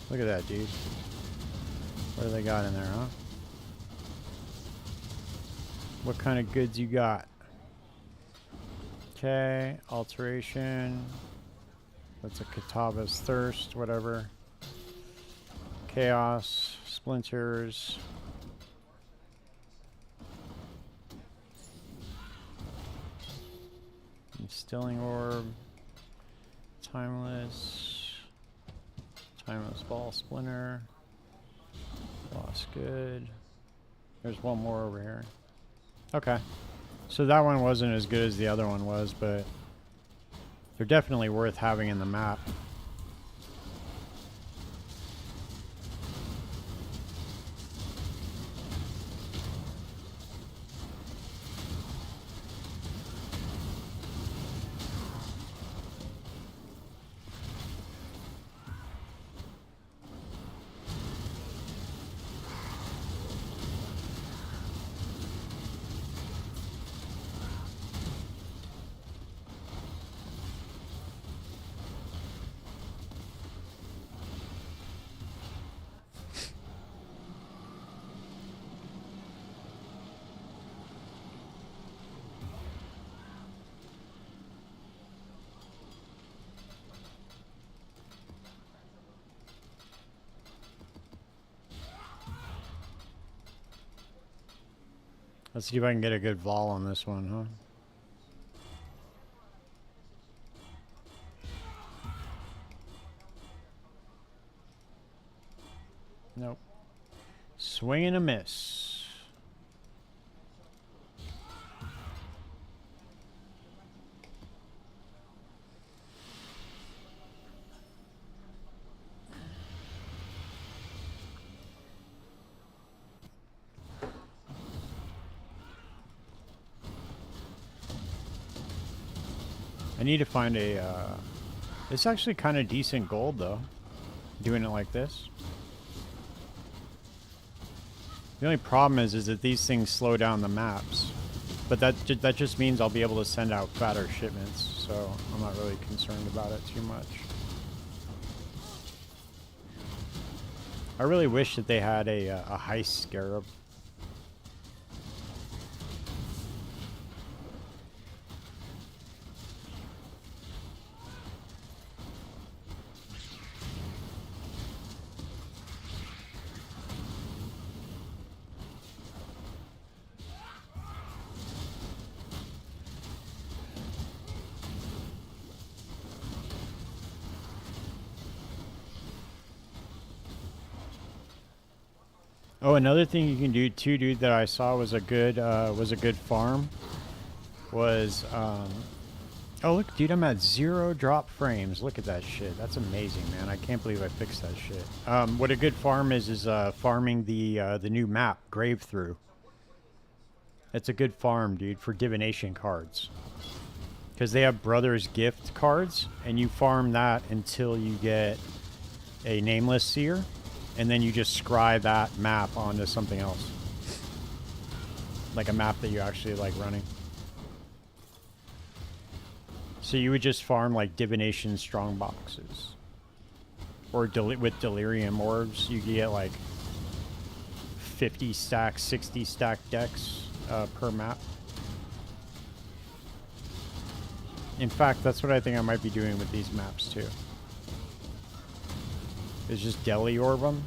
Look at that, dude. What do they got in there, huh? What kind of goods you got? Okay, alteration... That's a Kataba's Thirst, whatever. Chaos, Splinters. Instilling Orb. Timeless. Timeless Ball Splinter. Lost Good. There's one more over here. Okay. So that one wasn't as good as the other one was, but... they're definitely worth having in the map. Let's see if I can get a good vol on this one, huh? Nope. Swing and a miss. I need to find a, it's actually kind of decent gold though, doing it like this. The only problem is that these things slow down the maps. But that just means I'll be able to send out fatter shipments, so I'm not really concerned about it too much. I really wish that they had a heist scarab. Oh, another thing you can do too, dude, that I saw was a good farm. Oh look, dude, I'm at 0 drop frames. Look at that shit. That's amazing, man. I can't believe I fixed that shit. What a good farm is farming the new map, Grave Through. It's a good farm, dude, for divination cards. Because they have Brother's Gift cards, and you farm that until you get a Nameless Seer. And then you just scry that map onto something else. Like a map that you actually like running. So you would just farm like divination strong boxes. Or with delirium orbs, you get like 50 stack, 60 stack decks per map. In fact, that's what I think I might be doing with these maps too. Is just deli orb them.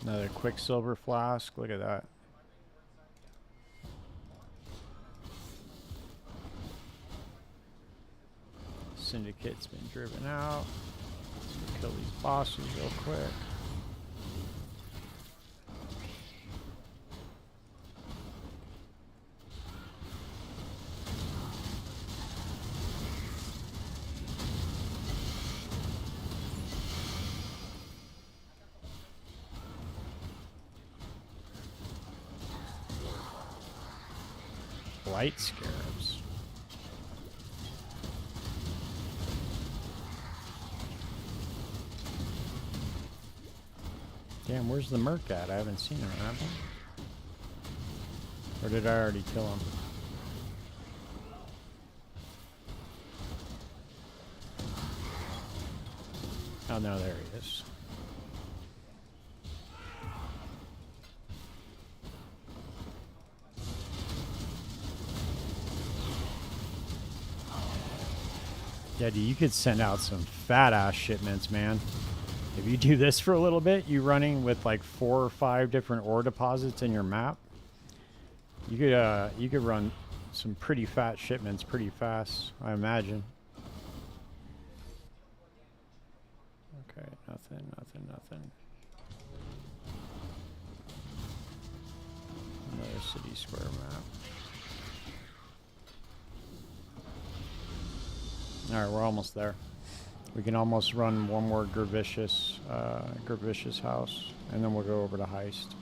Another Quicksilver flask. Look at that. Syndicate's been driven out. Let's kill these bosses real quick. Light scarabs. Damn, where's the merc at? I haven't seen him, have I? Or did I already kill him? Oh no, there he is. Yeah, dude, you could send out some fat ass shipments, man. If you do this for a little bit, you running with like 4 or 5 different ore deposits in your map, you could run some pretty fat shipments pretty fast, I imagine. Okay, nothing. Another city square map. Alright, we're almost there. We can almost run one more Gervicious house, and then we'll go over to Heist.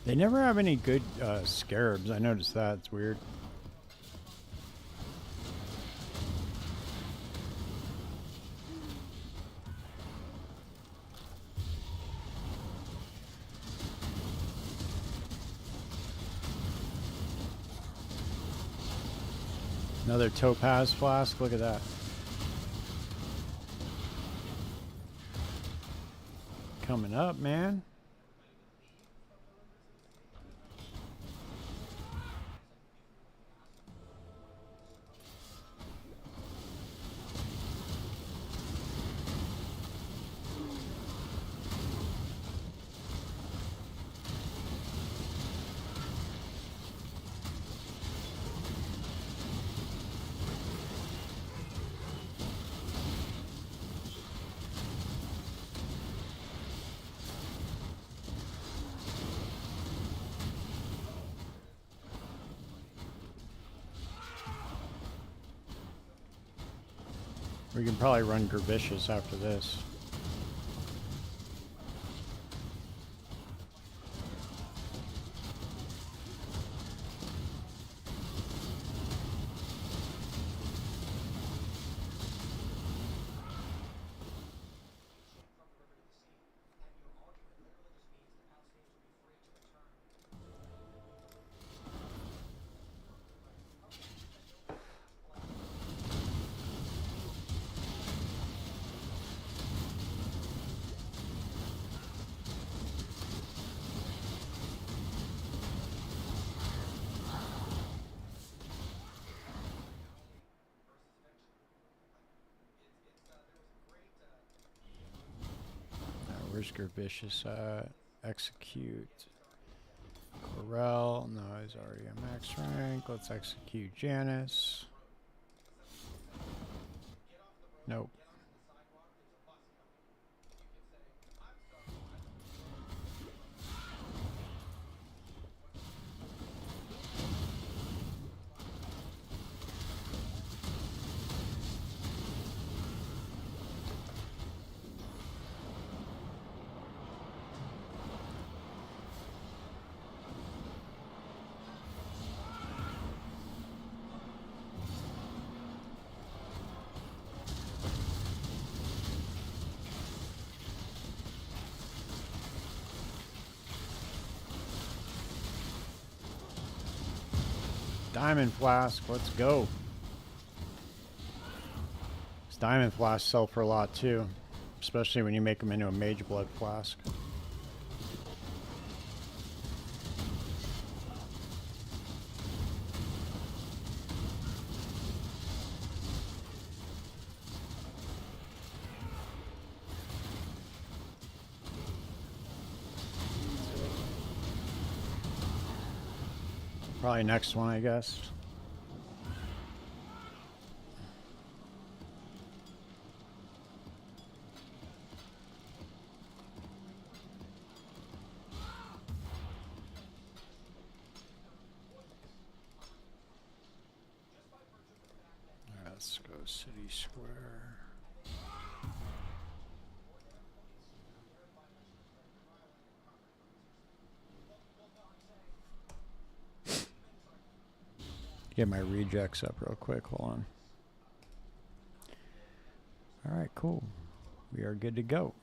They never have any good scarabs. I noticed that. It's weird. Another topaz flask. Look at that. Coming up, man. We can probably run Gerbicious after this. Where's Gerbicious at? Execute. Corel. No, he's already a max rank. Let's execute Janice. Nope. Diamond Flask, let's go. These Diamond Flasks sell for a lot too, especially when you make them into a Mage Blood Flask. Probably next one, I guess. All right, let's go City Square. Get my rejects up real quick. Hold on. All right, cool. We are good to go.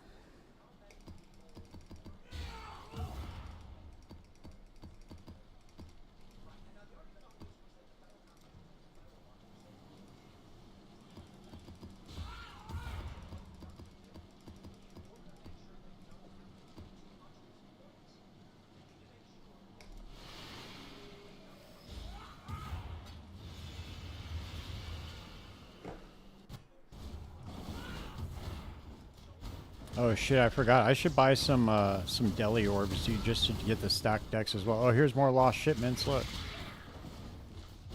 Oh shit, I forgot. I should buy some deli orbs just to get the stacked decks as well. Oh, here's more lost shipments. Look.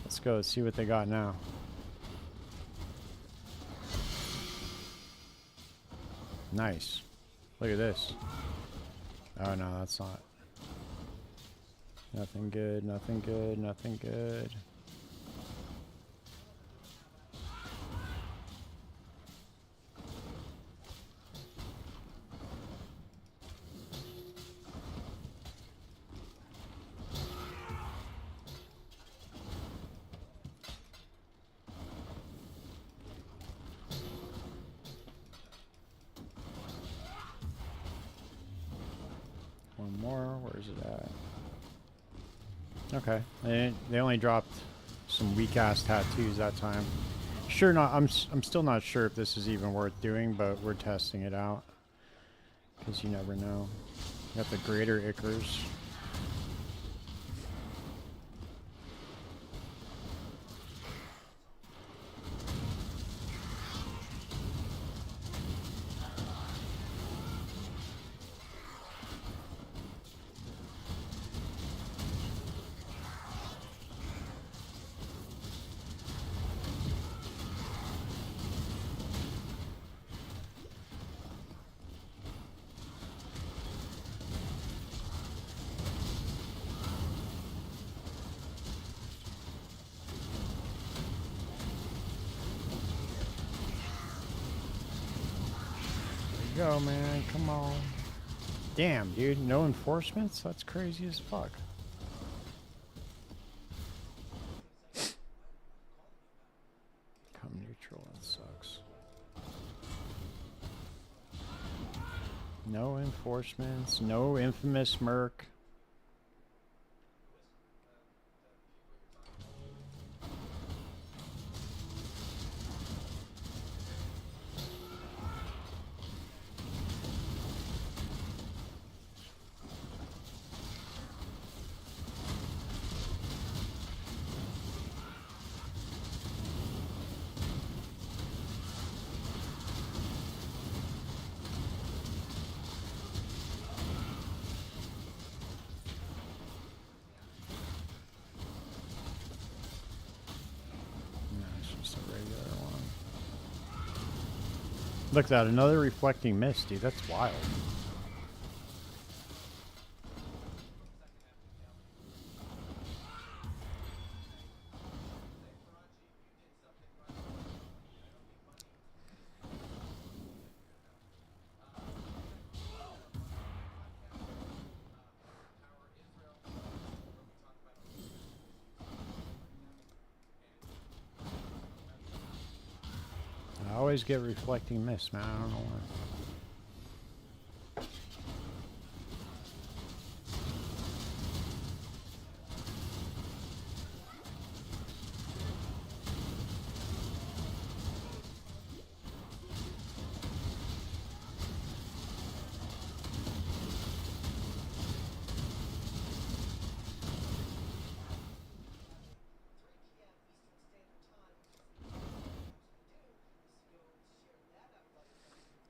Let's go see what they got now. Nice. Look at this. Oh no, that's not. Nothing good, nothing good, nothing good. more. Where's it at? Okay. They only dropped some weak ass tattoos that time. Sure not. I'm still not sure if this is even worth doing, but we're testing it out because you never know. Got the greater Ickers. Go, man, come on. Damn, dude, no enforcements? That's crazy as fuck. Come neutral, that sucks. No enforcements, no infamous merc. Look at that, another reflecting mist, dude. That's wild. I always get reflecting mist, man. I don't know why.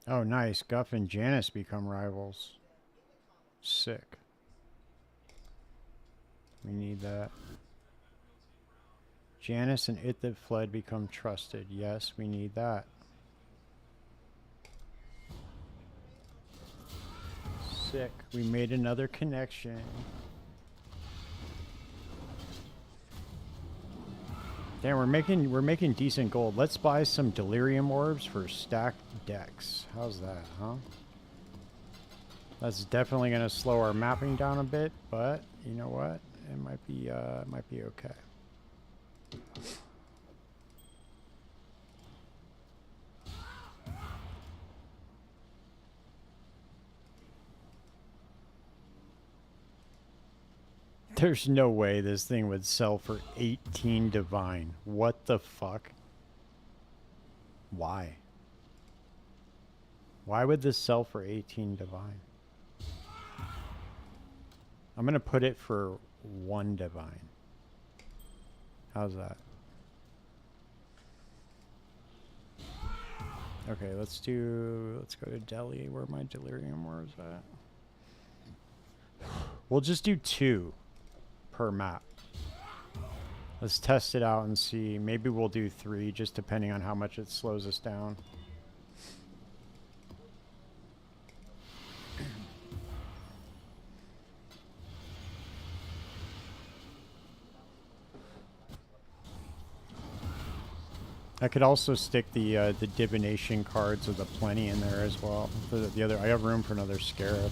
Oh, nice. Guff and Janice become rivals. Sick. We need that. Janice and It That Fled become trusted. Yes, we need that. Sick. We made another connection. Damn, we're making decent gold. Let's buy some delirium orbs for stacked decks. How's that, huh? That's definitely gonna slow our mapping down a bit, but you know what? It might be okay. There's no way this thing would sell for 18 divine. What the fuck? Why? Why would this sell for 18 divine? I'm gonna put it for 1 divine. How's that? Okay, let's go to Delhi. Where my delirium orbs at? We'll just do 2 per map. Let's test it out and see. Maybe we'll do 3, just depending on how much it slows us down. I could also stick the divination cards of the plenty in there as well. The other, I have room for another scarab.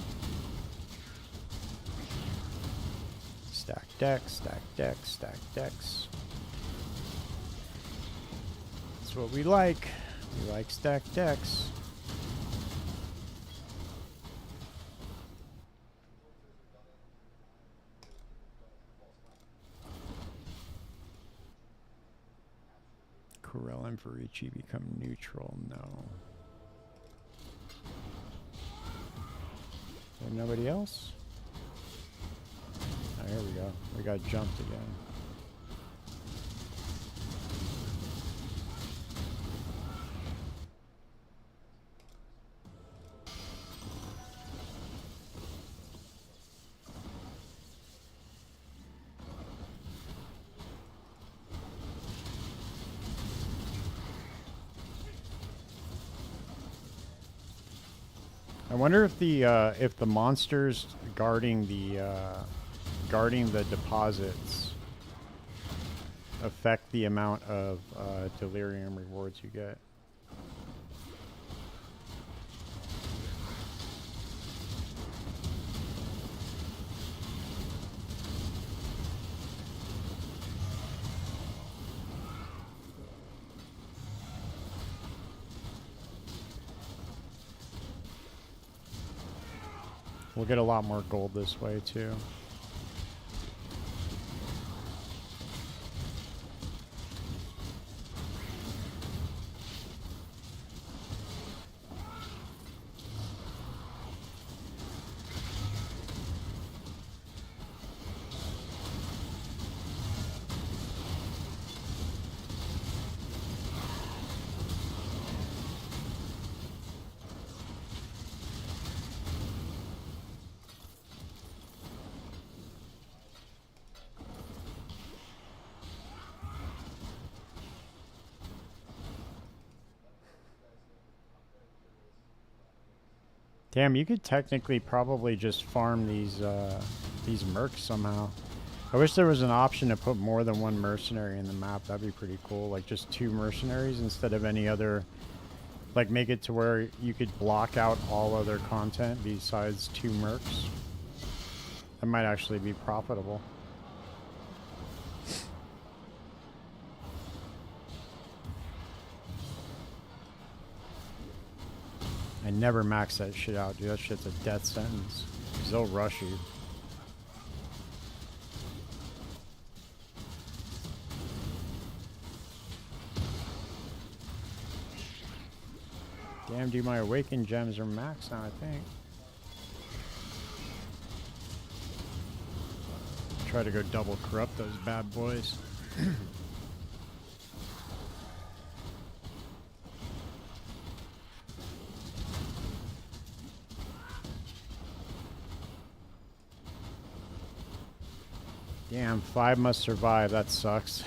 Stack decks, stack decks, stack decks. That's what we like. We like stacked decks. Tyrell and Verici become neutral? No. Is there nobody else? Oh, here we go. We got jumped again. I wonder if the monsters guarding the deposits affect the amount of delirium rewards you get. We'll get a lot more gold this way too. Damn, you could technically probably just farm these mercs somehow. I wish there was an option to put more than one mercenary in the map. That'd be pretty cool. Like just 2 mercenaries instead of any other. Like make it to where you could block out all other content besides 2 mercs. That might actually be profitable. I never max that shit out, dude. That shit's a death sentence. 'Cause they'll rush you. Damn, dude, my awakened gems are maxed now, I think. Try to go double corrupt those bad boys. Damn, 5 must survive. That sucks.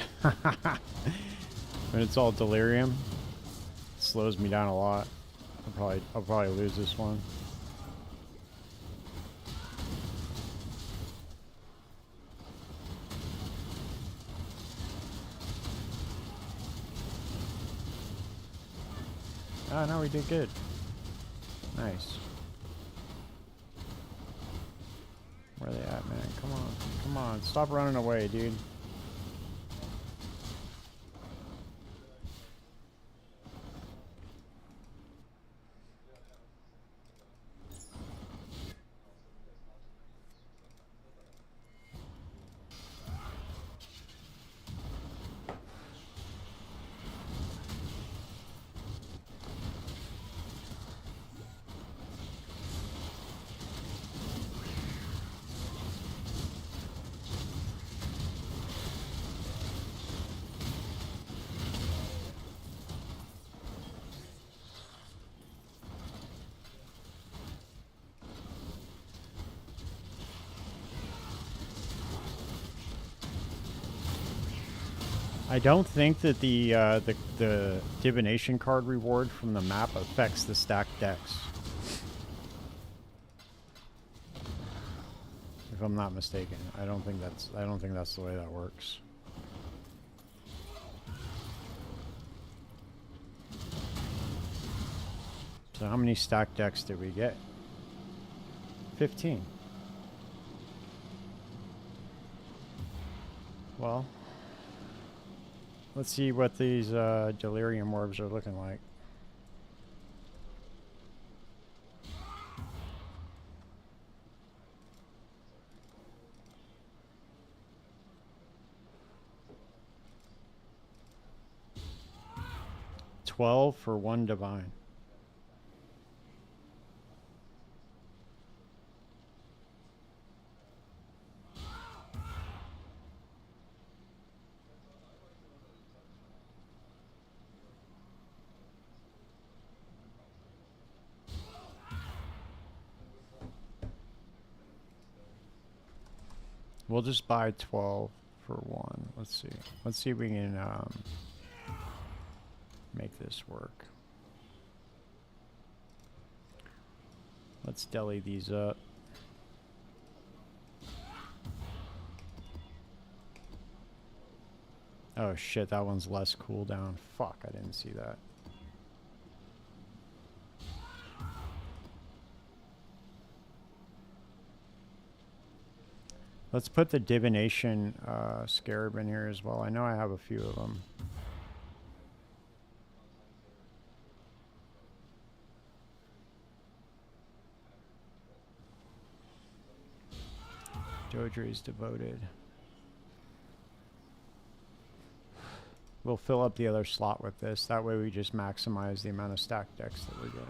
When it's all delirium, it slows me down a lot. I'll probably lose this one. Oh no, we did good. Nice. Where are they at, man? Come on. Come on. Stop running away, dude. I don't think that the divination card reward from the map affects the stacked decks. If I'm not mistaken, I don't think that's the way that works. So how many stacked decks did we get? 15. Well, let's see what these delirium orbs are looking like. 12 for 1 divine. We'll just buy 12 for 1. Let's see. Let's see if we can make this work. Let's deli these up. Oh shit, that one's less cooldown. Fuck, I didn't see that. Let's put the divination scarab in here as well. I know I have a few of them. Dodri's devoted. We'll fill up the other slot with this. That way we just maximize the amount of stacked decks that we're getting.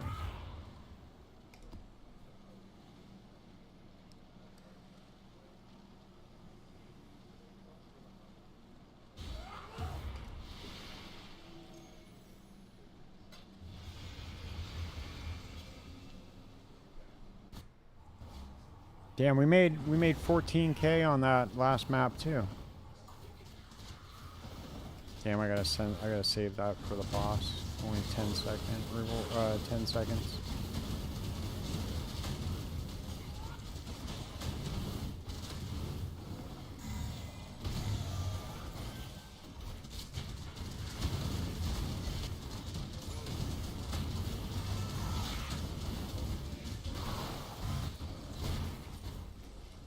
Damn, we made 14K on that last map too. Damn, I gotta save that for the boss. Only 10 seconds.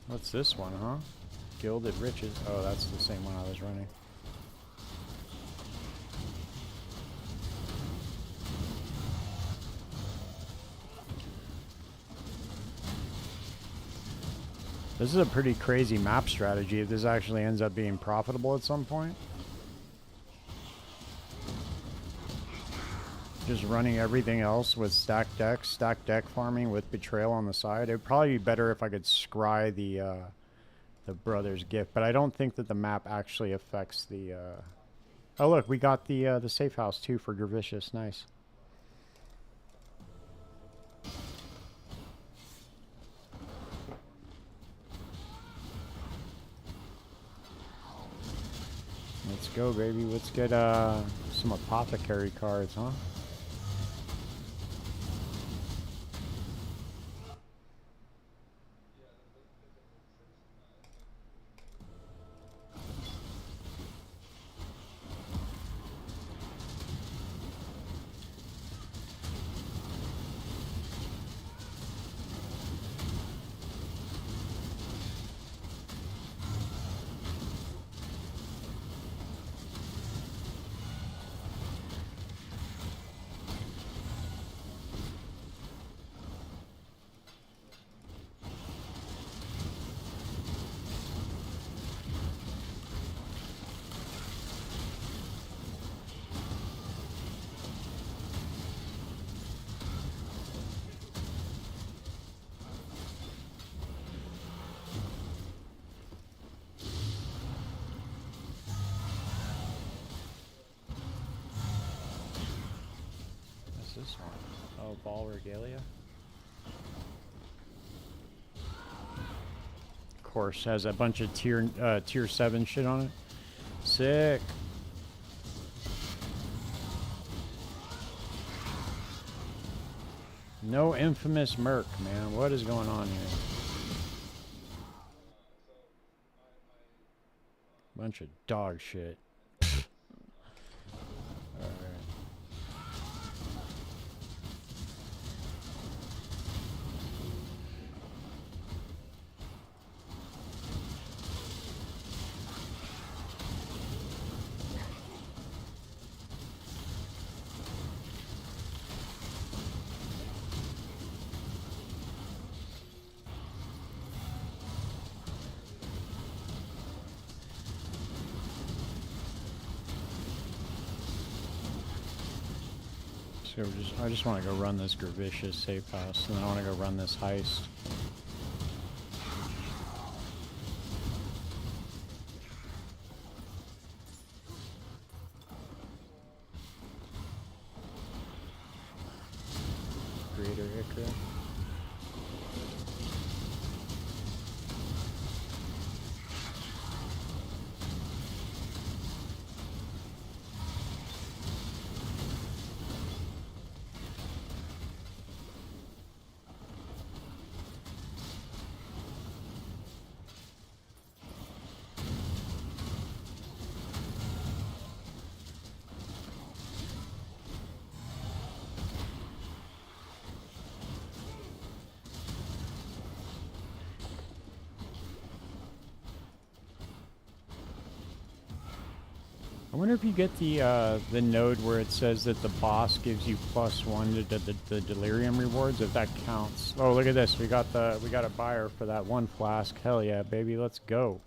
What's this one, huh? Gilded Riches. Oh, that's the same one I was running. This is a pretty crazy map strategy if this actually ends up being profitable at some point. Just running everything else with stacked deck farming with Betrayal on the side. It would probably be better if I could scry the Brother's Gift, but I don't think that the map actually affects the... Oh look, we got the safe house too for Gravicious. Nice. Let's go, baby. Let's get some apothecary cards, huh? This one. Oh, Ball Regalia. Of course, has a bunch of tier 7 shit on it. Sick. No infamous Merc, man. What is going on here? Bunch of dog shit. So I just want to go run this Gravicious safe house, and then I want to go run this heist. Greater Hickory. I wonder if you get the node where it says that the boss gives you +1 to the delirium rewards, if that counts. Oh, look at this. We got a buyer for that one flask. Hell yeah, baby. Let's go.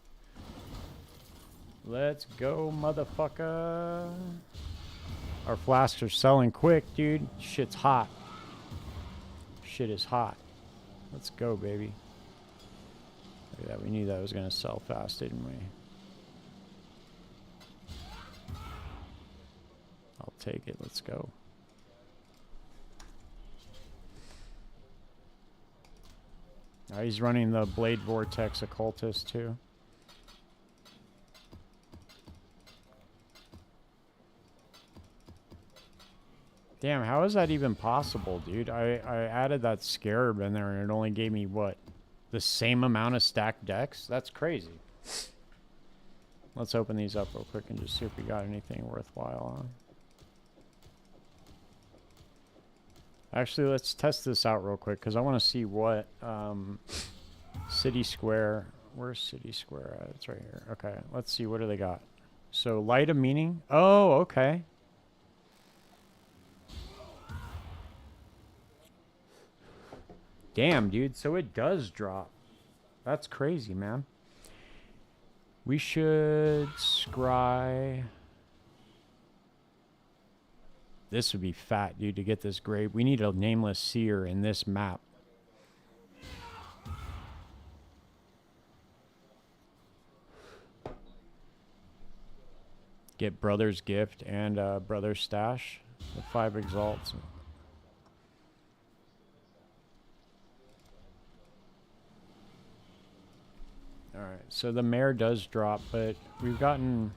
Let's go, motherfucker. Our flasks are selling quick, dude. Shit's hot. Shit is hot. Let's go, baby. Look at that. We knew that was going to sell fast, didn't we? I'll take it. Let's go. Now he's running the Blade Vortex Occultist too. Damn, how is that even possible, dude? I added that Scarab in there and it only gave me, what, the same amount of stacked decks? That's crazy. Let's open these up real quick and just see if we got anything worthwhile on. Actually, let's test this out real quick because I want to see what City Square. Where's City Square at? It's right here. Okay, let's see. What do they got? So, Light of Meaning. Oh, okay. Damn, dude. So it does drop. That's crazy, man. We should scry. This would be fat, dude, to get this grave. We need a Nameless Seer in this map. Get Brother's Gift and Brother's Stash with 5 Exalts. Alright, so the Mare does drop, but we've gotten...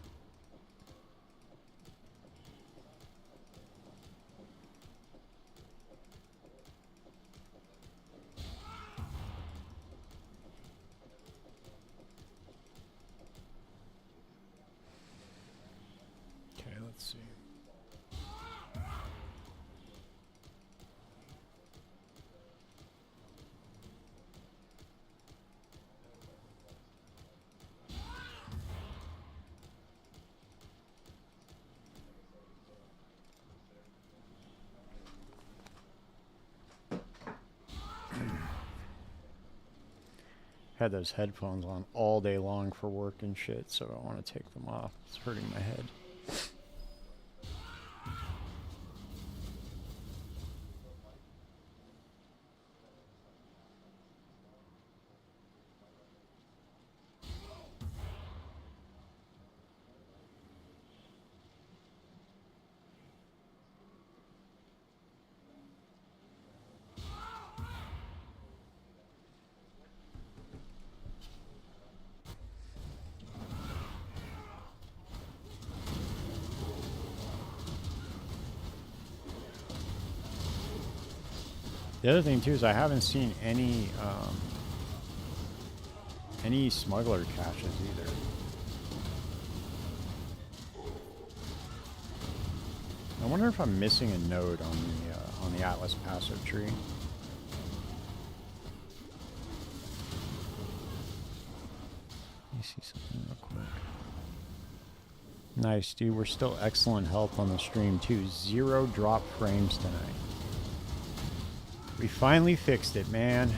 Okay, let's see. Had those headphones on all day long for work and shit, so I want to take them off. It's hurting my head. The other thing too is I haven't seen any smuggler caches either. I wonder if I'm missing a node on the Atlas passive tree. Let me see something real quick. Nice, dude. We're still excellent health on the stream too. 0 drop frames tonight. We finally fixed it, man.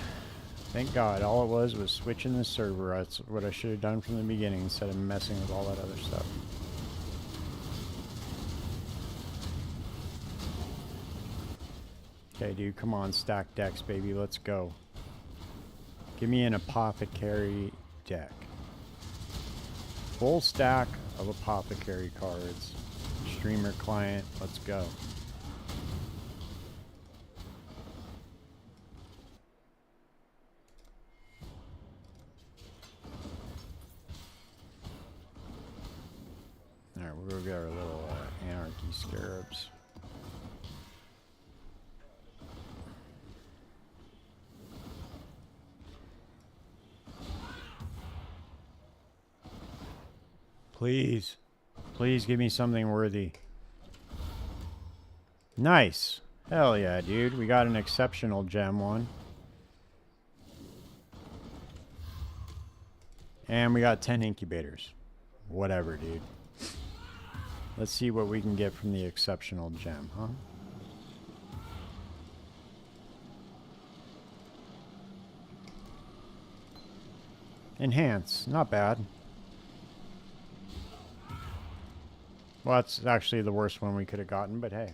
Thank God. All it was switching the server. That's what I should have done from the beginning instead of messing with all that other stuff. Okay, dude, come on, stack decks, baby. Let's go. Give me an apothecary deck. Full stack of apothecary cards. Streamer client, let's go. Alright, we'll go get our little anarchy scarabs. Please. Please give me something worthy. Nice. Hell yeah, dude. We got an exceptional gem one. And we got 10 incubators. Whatever, dude. Let's see what we can get from the exceptional gem, huh? Enhance. Not bad. Well, that's actually the worst one we could have gotten, but hey.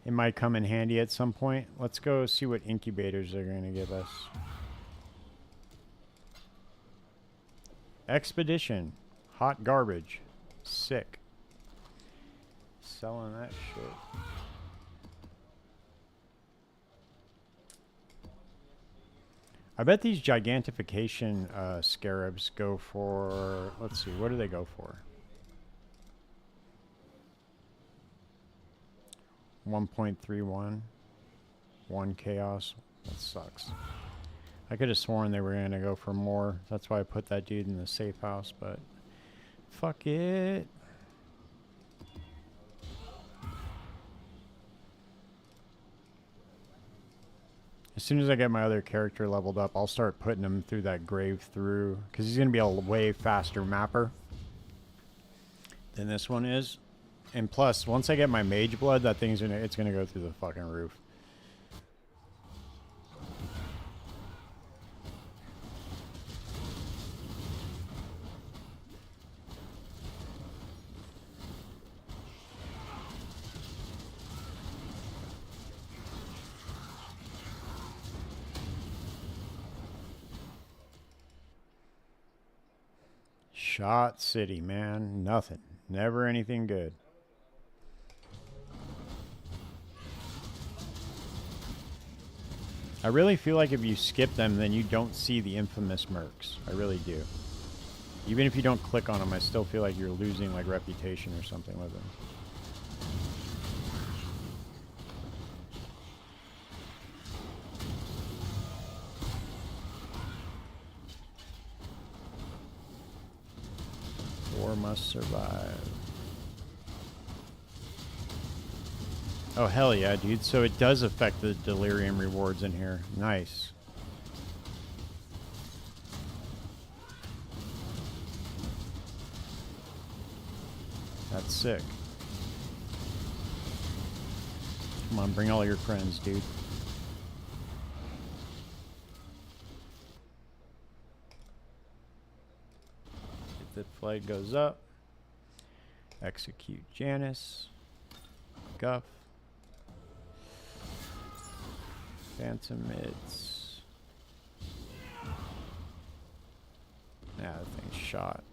It might come in handy at some point. Let's go see what incubators they're going to give us. Expedition. Hot garbage. Sick. Selling that shit. I bet these gigantification scarabs go for... Let's see, what do they go for? 1.31. 1 chaos. That sucks. I could have sworn they were going to go for more. That's why I put that dude in the safe house, but... Fuck it. As soon as I get my other character leveled up, I'll start putting him through that grave through. Because he's going to be a way faster mapper than this one is. And plus, once I get my mage blood, that thing's it's gonna go through the fucking roof. Shot City, man. Nothing. Never anything good. I really feel like if you skip them, then you don't see the infamous mercs. I really do. Even if you don't click on them, I still feel like you're losing like reputation or something with them. War must survive. Oh, hell yeah, dude. So it does affect the delirium rewards in here. Nice. That's sick. Come on, bring all your friends, dude. If the flag goes up. Execute Janice. Guff. Phantom mids. Yeah, that thing's shot.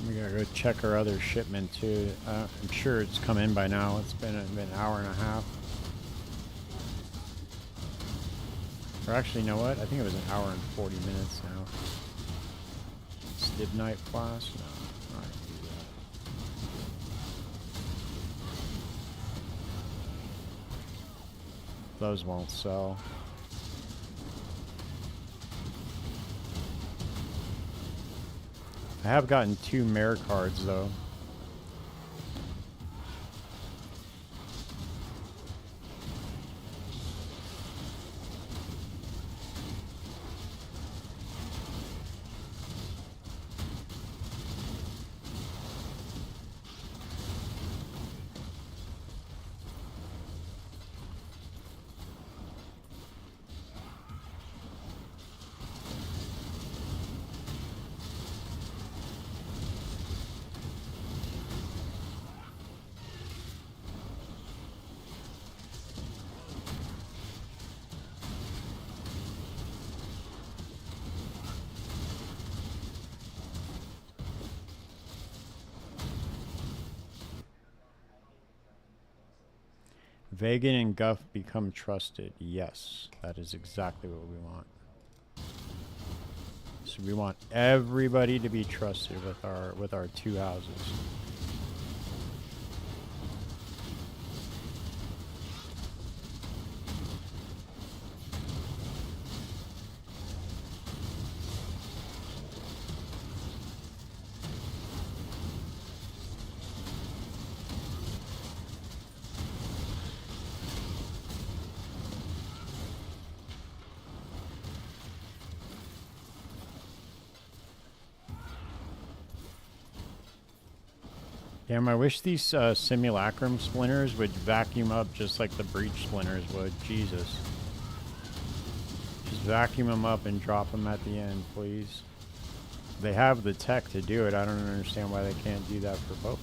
We gotta go check our other shipment too. I'm sure it's come in by now. It's been an hour and a half. Or actually, you know what? I think it was an hour and 40 minutes now. Stibnite flask? No, I don't do that. Those won't sell. I have gotten 2 mare cards though. Vagan and Guff become trusted. Yes, that is exactly what we want. So we want everybody to be trusted with our 2 houses. Damn, I wish these simulacrum splinters would vacuum up just like the breach splinters would. Jesus. Just vacuum them up and drop them at the end, please. They have the tech to do it. I don't understand why they can't do that for both.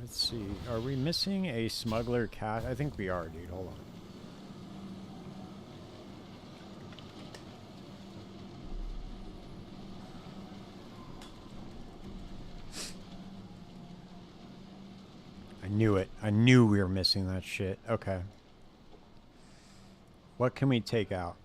Let's see. Are we missing a smuggler cat? I think we are, dude. Hold on. I knew it. I knew we were missing that shit. Okay. What can we take out?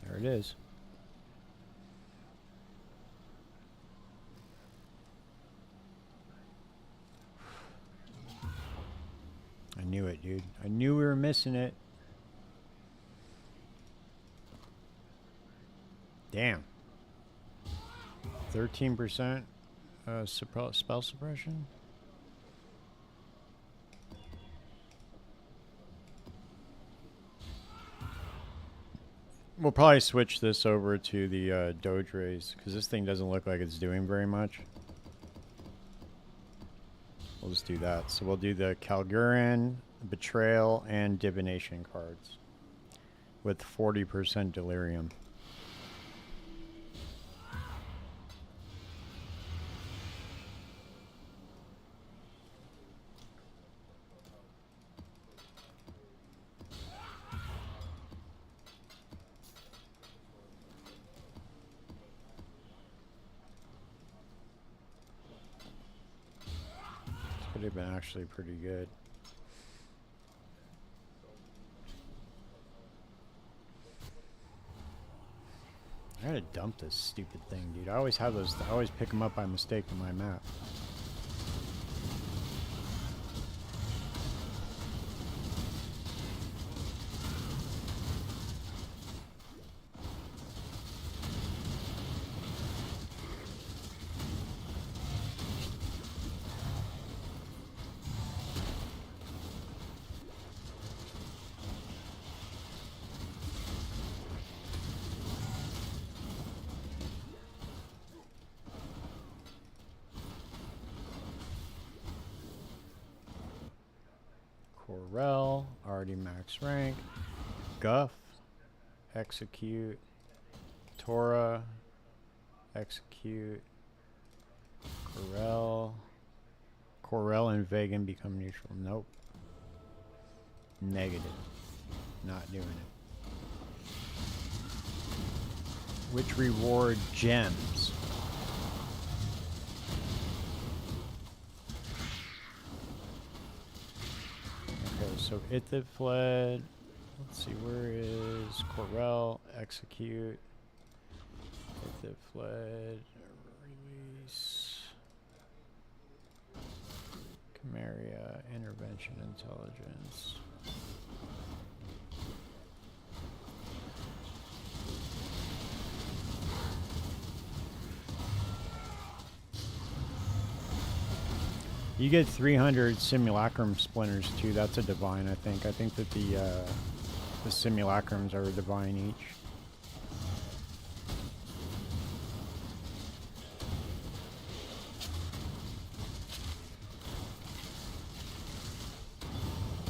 There it is. I knew it, dude. I knew we were missing it. Damn. 13% spell suppression? We'll probably switch this over to the Doge Rays, because this thing doesn't look like it's doing very much. We'll just do that. So we'll do the Kalguran, Betrayal, and Divination cards with 40% Delirium. Could have been actually pretty good. I gotta dump this stupid thing, dude. I always have those. I always pick them up by mistake on my map. Corel, already max rank. Guff, execute. Torah, execute. Corel. Corel and Vegan become neutral. Nope. Negative. Not doing it. Which reward gems? Okay, so Ithid fled. Let's see, where is Corel? Execute. Ithid fled. Release. Chimeria. Intervention intelligence. You get 300 simulacrum splinters too. That's a divine, I think. I think that the simulacrums are a divine each.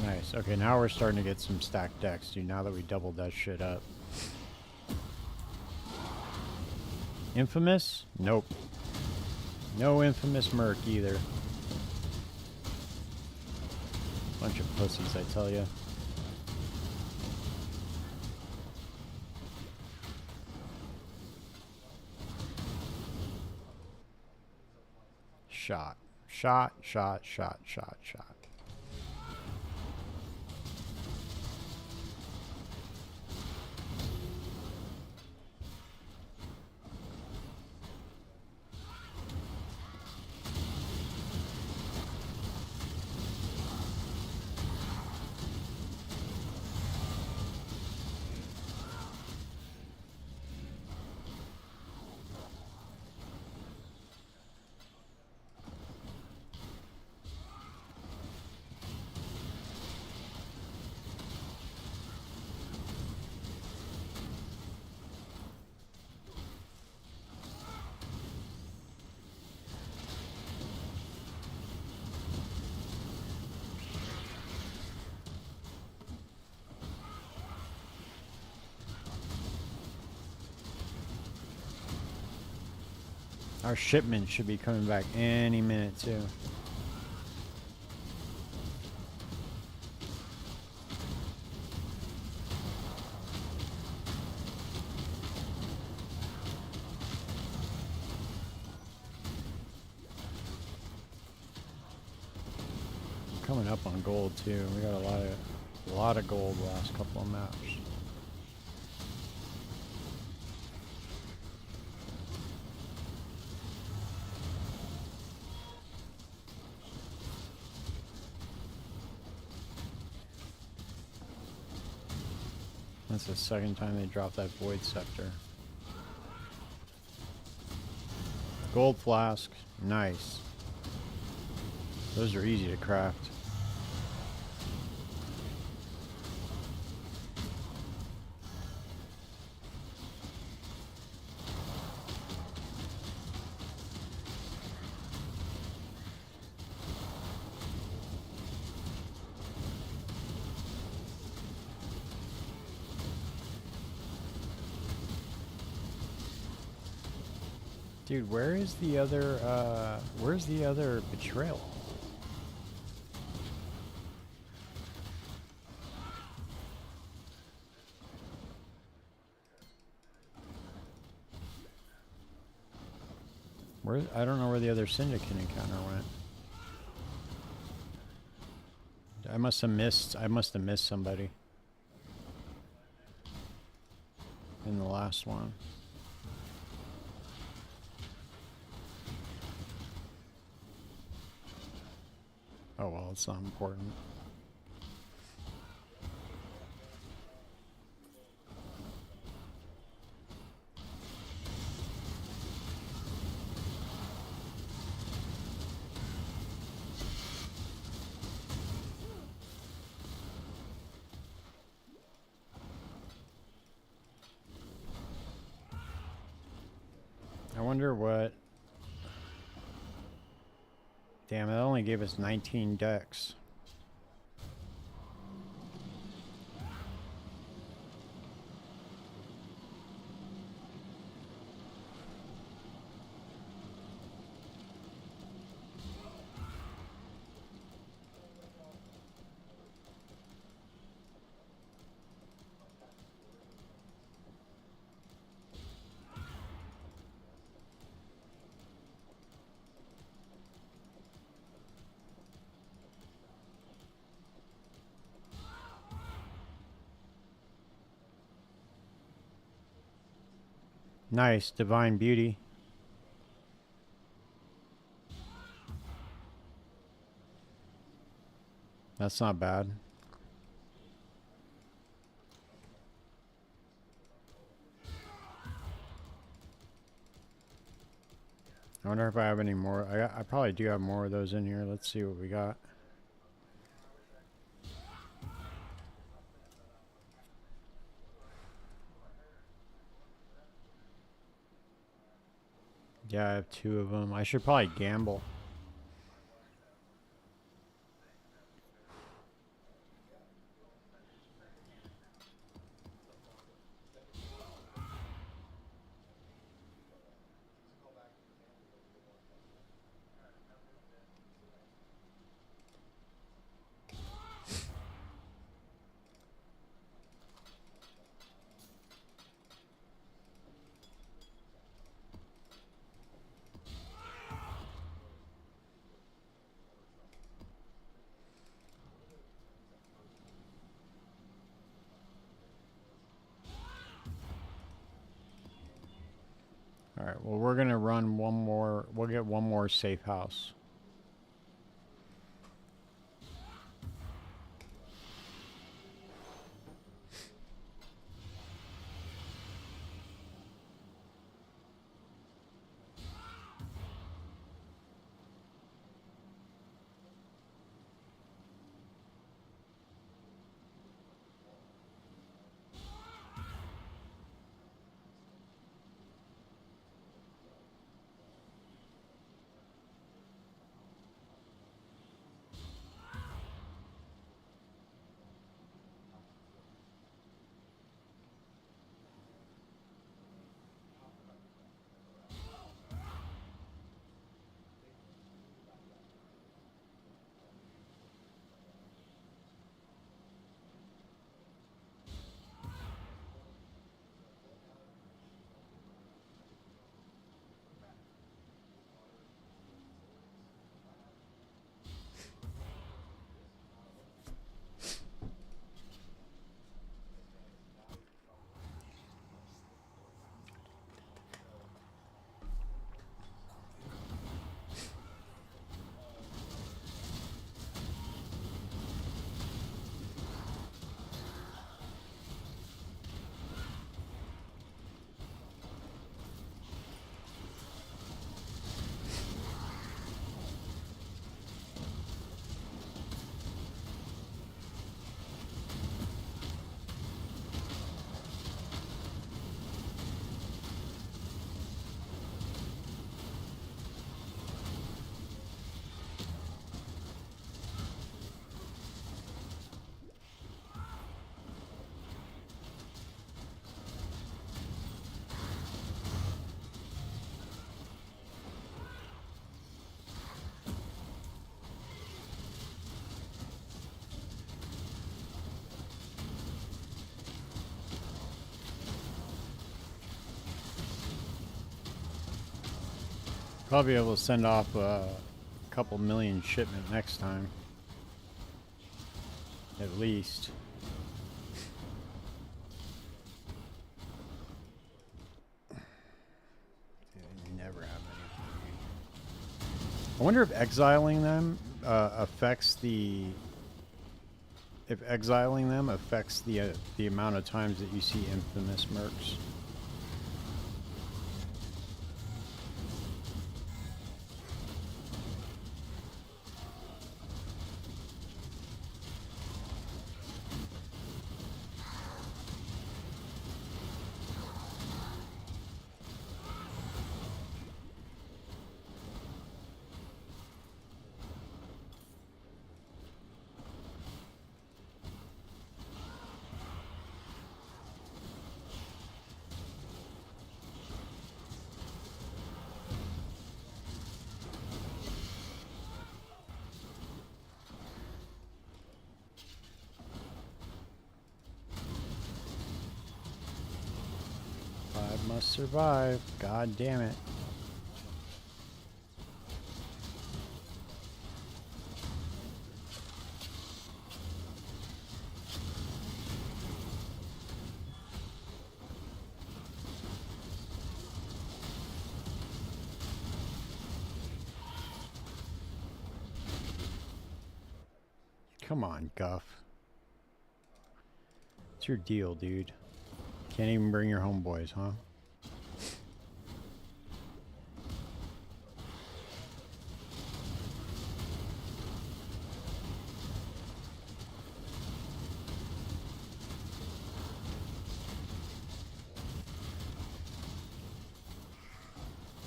Nice. Okay, now we're starting to get some stacked decks, dude. Now that we doubled that shit up. Infamous? Nope. No infamous Merc either. Bunch of pussies, I tell ya. Shot. Shot, shot, shot, shot, shot. Our shipment should be coming back any minute too. Coming up on gold too. We got a lot of gold the last couple of maps. That's the second time they dropped that Void Scepter. Gold flask, nice. Those are easy to craft. Dude, where's the other betrayal? I don't know where the other syndicate encounter went. I must have missed somebody in the last one. Oh well, it's not important. I wonder what... Damn, it only gave us 19 decks. Nice, divine beauty. That's not bad. I wonder if I have any more. I probably do have more of those in here. Let's see what we got. Yeah, I have 2 of them. I should probably gamble. All right, well, we're going to run one more. We'll get one more safe house. Probably able to send off a couple million shipment next time. At least. You never have anything. I wonder if exiling them affects the... If exiling them affects the amount of times that you see infamous mercs. Must survive. God damn it. Come on, Guff. What's your deal, dude? Can't even bring your homeboys, huh?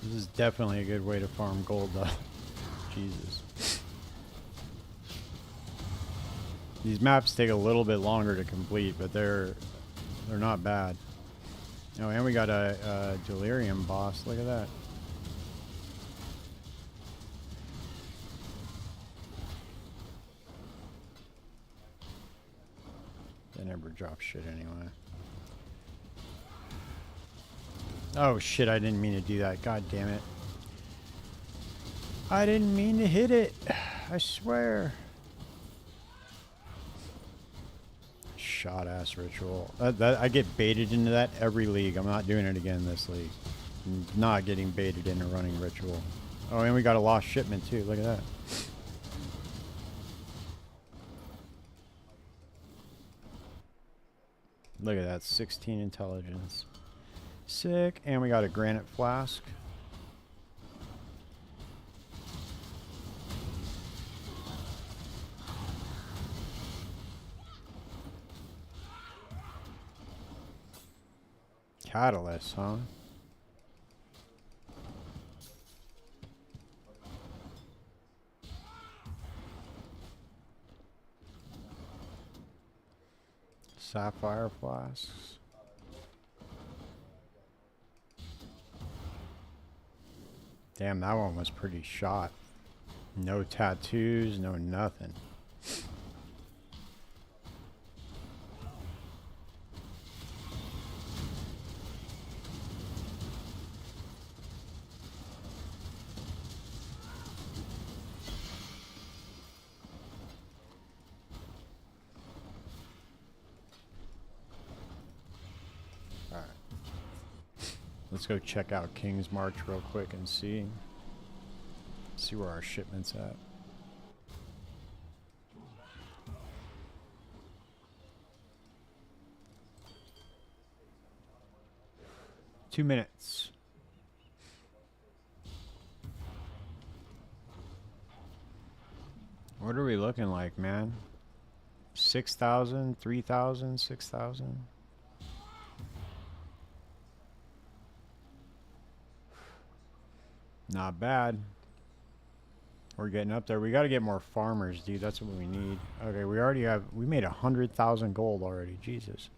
This is definitely a good way to farm gold, though. Jesus. These maps take a little bit longer to complete, but they're not bad. Oh, and we got a delirium boss. Look at that. They never drop shit anyway. Oh shit, I didn't mean to do that. God damn it. I didn't mean to hit it. I swear. Shot ass ritual. I get baited into that every league. I'm not doing it again this league. I'm not getting baited into running ritual. Oh, and we got a lost shipment too. Look at that. Look at that. 16 intelligence. Sick. And we got a granite flask. Catalyst, huh? Sapphire flasks. Damn, that one was pretty shot. No tattoos, no nothing. Let's go check out King's March real quick and see where our shipment's at. Two minutes. What are we looking like, man? 6,000, 3,000, 6,000? Not bad. We're getting up there. We got to get more farmers, dude. That's what we need. Okay, we already have... We made 100,000 gold already. Jesus.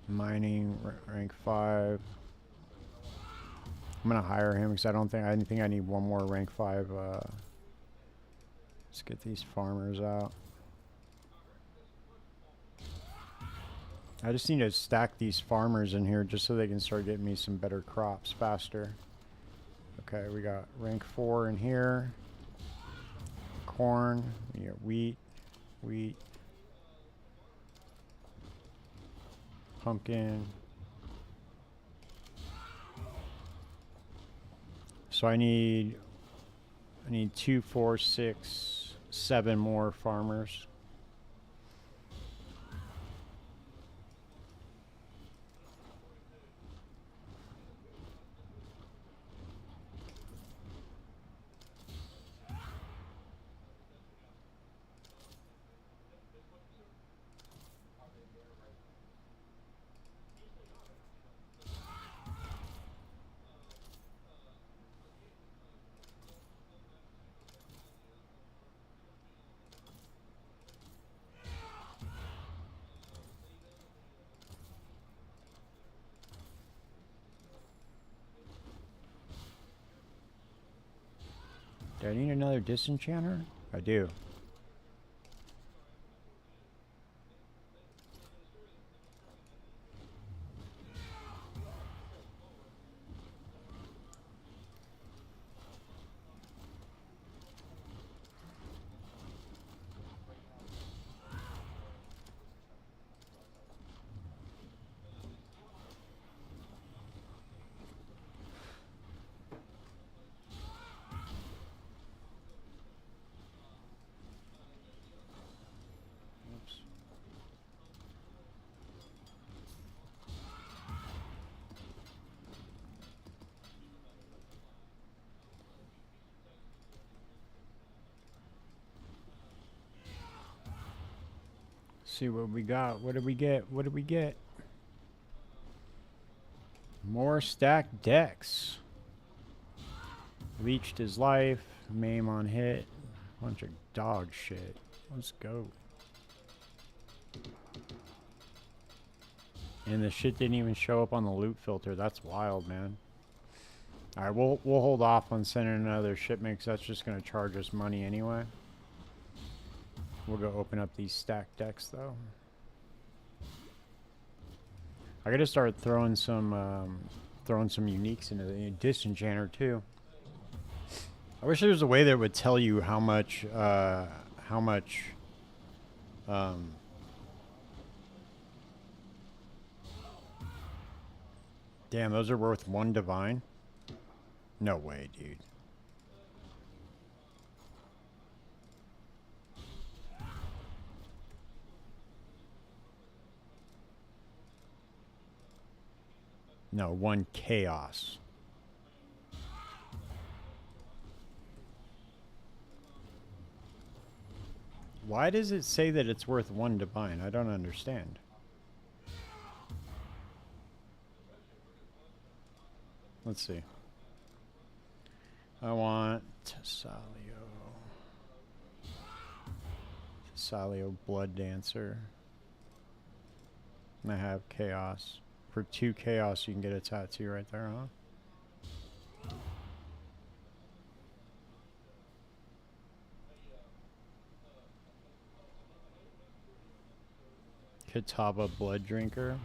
Mining, rank 5. I'm going to hire him because I think I need one more rank 5. Let's get these farmers out. I just need to stack these farmers in here just so they can start getting me some better crops faster. Okay, we got rank 4 in here. Corn, we got wheat, pumpkin. So I need 2, 4, 6, 7 more farmers. Do I need another disenchanter? I do. see what we got. What did we get? What did we get? More stacked decks. Leached his life. Maim on hit. Bunch of dog shit. Let's go. And the shit didn't even show up on the loot filter. That's wild, man. Alright, we'll hold off on sending another shipment because that's just going to charge us money anyway. We'll go open up these stacked decks, though. I gotta start throwing some uniques into the Disenchanter, too. I wish there was a way that would tell you how much, damn, those are worth 1 divine? No way, dude. No, 1 chaos. Why does it say that it's worth 1 divine? I don't understand. Let's see. I want Salio Blood Dancer. And I have Chaos. For 2 Chaos, you can get a tattoo right there, huh? Kitaba Blood Drinker.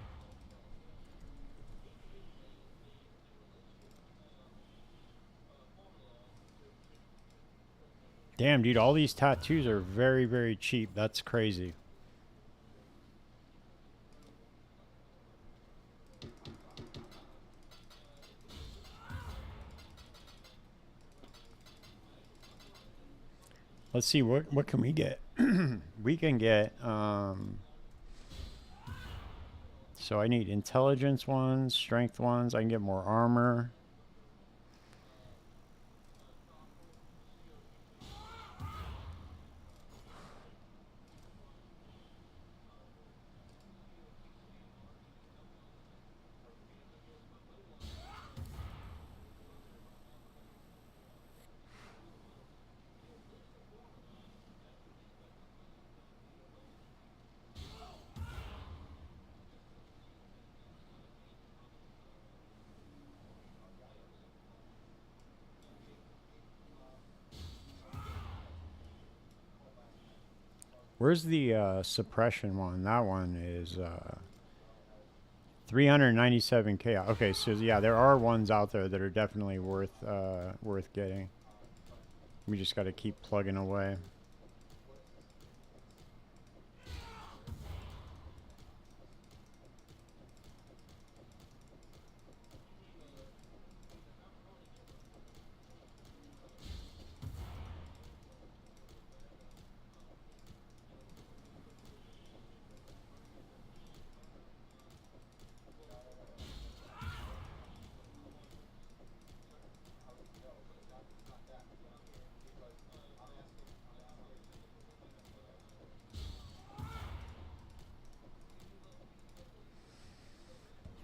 Damn, dude, all these tattoos are very, very cheap. That's crazy. Let's see, what can we get? We can get, so I need intelligence ones, strength ones. I can get more armor. Where's the suppression one? That one is 397k. Okay, so yeah, there are ones out there that are definitely worth getting. We just got to keep plugging away.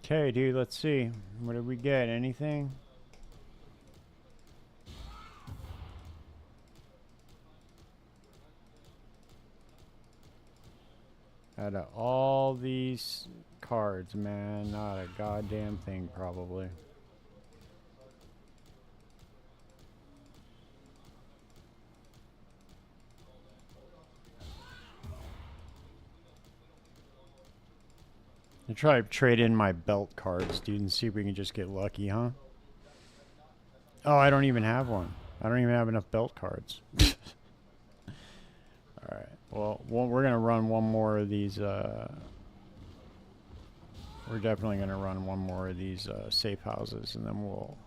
Okay, dude, let's see. What did we get? Anything? Out of all these cards, man, not a goddamn thing, probably. I'll try to trade in my belt cards, dude, and see if we can just get lucky, huh? Oh, I don't even have one. I don't even have enough belt cards. Alright, well, we're going to run one more of these, we're definitely going to run one more of these safe houses, and then we'll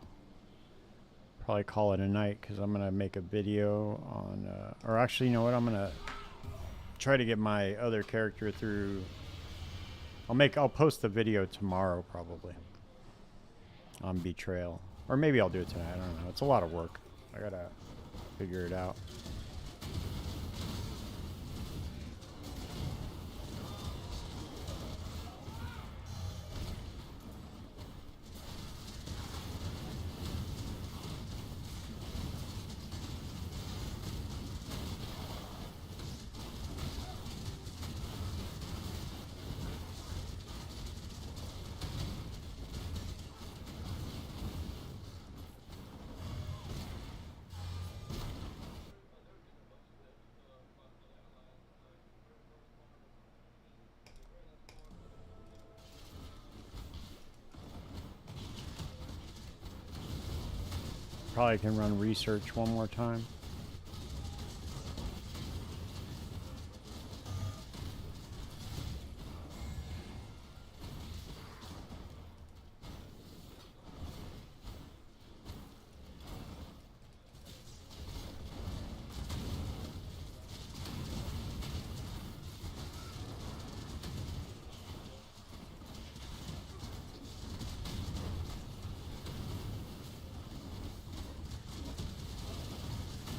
probably call it a night, because I'm going to make a video on, or actually, you know what, I'm going to try to get my other character through. I'll post the video tomorrow, probably, on Betrayal. Or maybe I'll do it tonight, I don't know. It's a lot of work. I gotta figure it out. probably can run research one more time.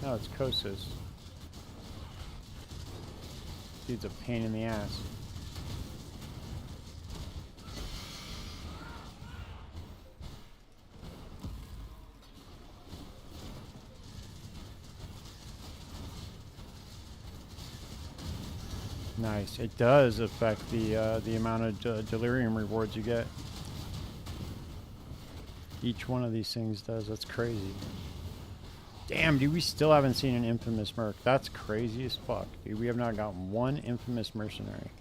No, it's Kosis. Dude's a pain in the ass. Nice. It does affect the amount of delirium rewards you get. Each one of these things does. That's crazy. Damn, dude, we still haven't seen an infamous merc. That's crazy as fuck, dude. We have not gotten one infamous mercenary.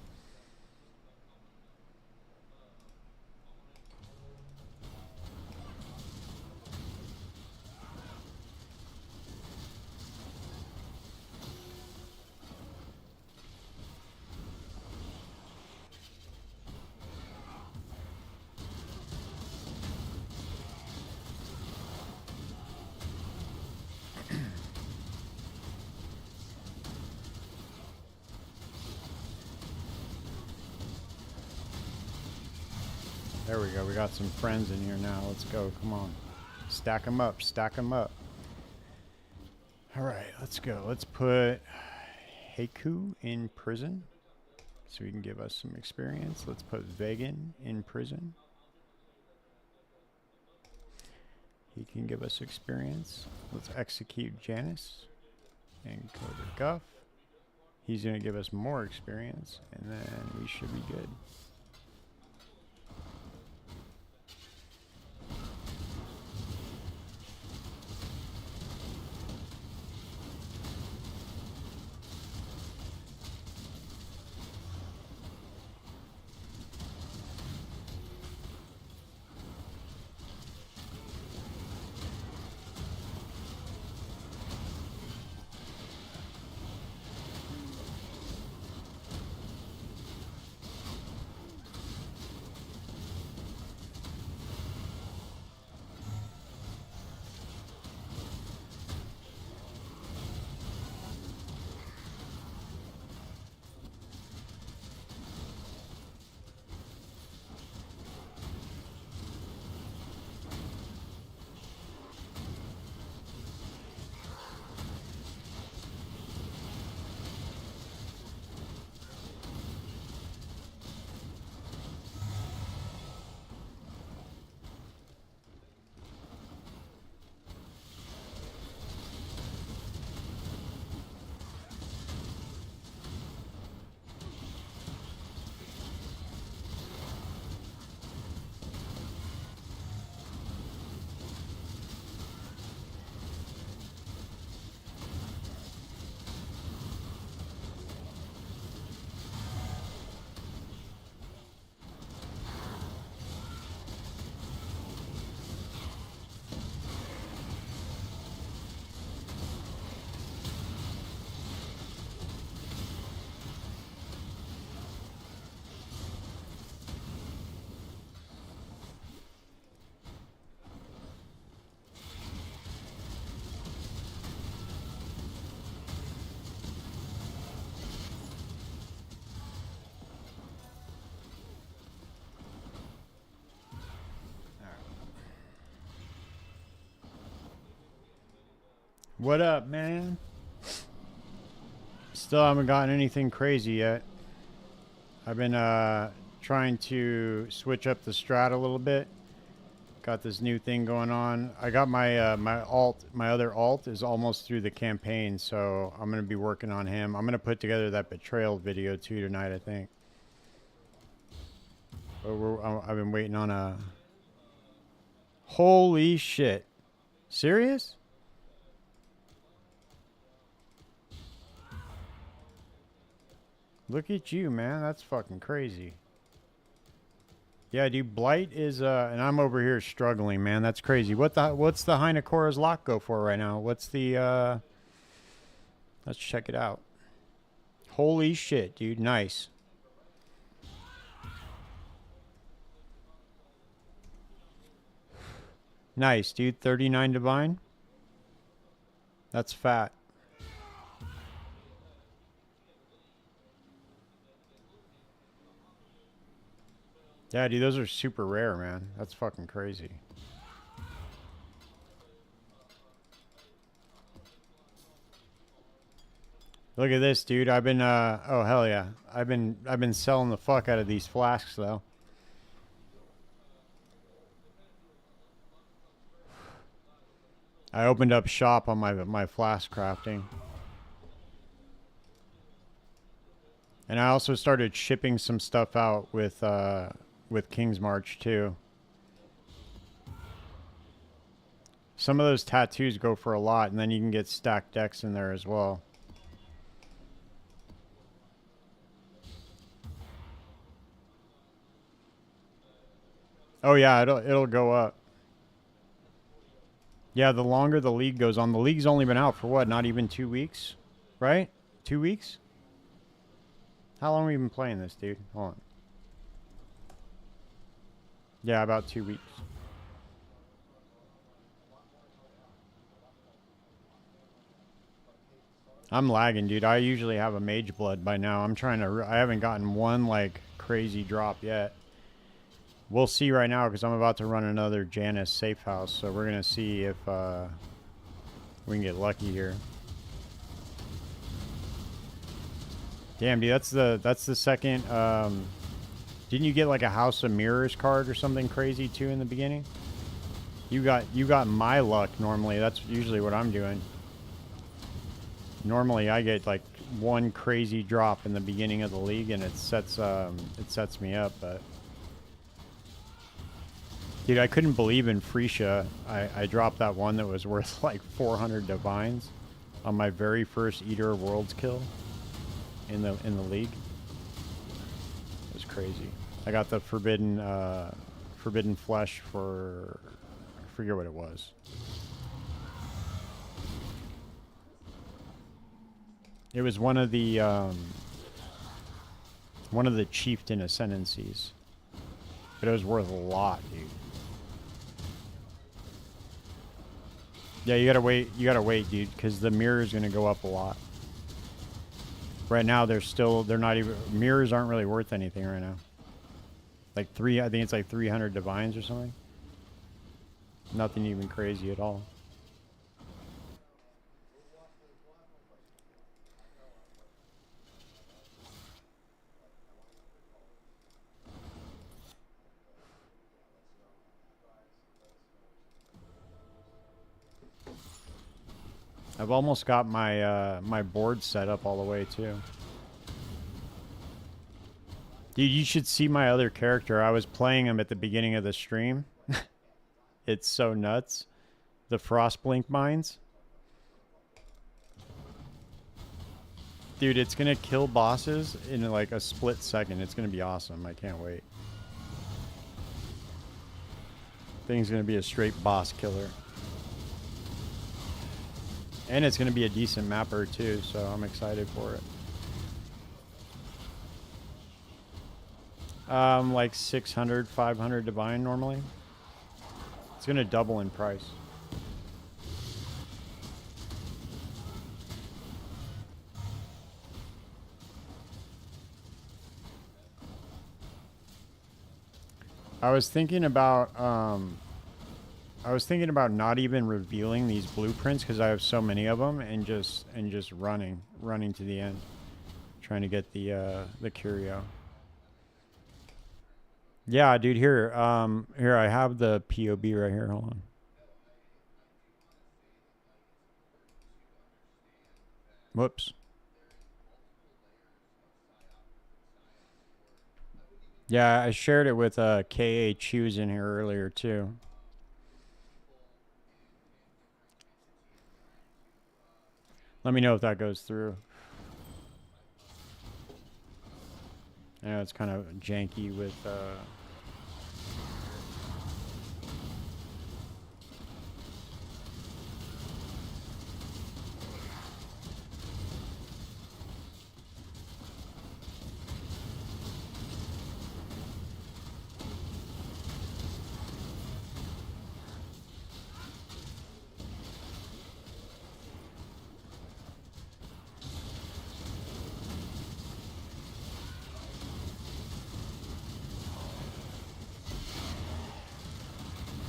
There we go. We got some friends in here now. Let's go. Come on. Stack them up. Stack them up. All right. Let's go. Let's put Heiku in prison so he can give us some experience. Let's put Vegan in prison. He can give us experience. Let's execute Janice and go to Guff. He's going to give us more experience, and then we should be good. What up, man? Still haven't gotten anything crazy yet. I've been trying to switch up the strat a little bit. Got this new thing going on. I got my my other alt is almost through the campaign, so I'm gonna be working on him. I'm gonna put together that betrayal video too tonight, I think. But I've been waiting on a. Holy shit! Serious? Look at you, man. That's fucking crazy. Yeah, dude, Blight is and I'm over here struggling, man. That's crazy. What's the Hynocora's lock go for right now? What's the let's check it out. Holy shit, dude. Nice. Nice, dude. 39 divine. That's fat. Yeah, dude, those are super rare, man. That's fucking crazy. Look at this, dude. I've been oh hell yeah. I've been selling the fuck out of these flasks though. I opened up shop on my flask crafting. And I also started shipping some stuff out with King's March too. Some of those tattoos go for a lot, and then you can get stacked decks in there as well. Oh yeah, it'll go up. Yeah, the longer the league goes on, the league's only been out for what? Not even 2 weeks, right? 2 weeks? How long have we been playing this, dude? Hold on. Yeah, about 2 weeks. I'm lagging, dude. I usually have a mage blood by now. I'm trying to. I haven't gotten one like crazy drop yet. We'll see right now because I'm about to run another Janus safe house. So we're gonna see if we can get lucky here. Damn, dude, that's the second. Didn't you get like a House of Mirrors card or something crazy too in the beginning? You got my luck normally. That's usually what I'm doing. Normally I get like one crazy drop in the beginning of the league and it sets me up, but dude, I couldn't believe in Freesia. I dropped that one that was worth like 400 divines on my very first Eater of Worlds kill in the league. It was crazy. I got the forbidden flesh for I forget what it was. It was one of the chieftain ascendancies, but it was worth a lot, dude. Yeah, you gotta wait. You gotta wait, dude, because the mirror is gonna go up a lot. Right now, they're not even mirrors aren't really worth anything right now. Like I think it's like 300 divines or something. Nothing even crazy at all. I've almost got my my board set up all the way too. Dude, you should see my other character. I was playing him at the beginning of the stream. It's so nuts. The Frostblink mines. Dude, it's gonna kill bosses in like a split second. It's gonna be awesome. I can't wait. Thing's gonna be a straight boss killer. And it's gonna be a decent mapper too, so I'm excited for it. Like 600, 500 divine normally. It's gonna double in price. I was thinking about not even revealing these blueprints because I have so many of them, and just running to the end, trying to get the curio. Yeah, dude. Here, here I have the POB right here. Hold on. Whoops. Yeah, I shared it with KA Chews in here earlier too. Let me know if that goes through. I know it's kind of janky with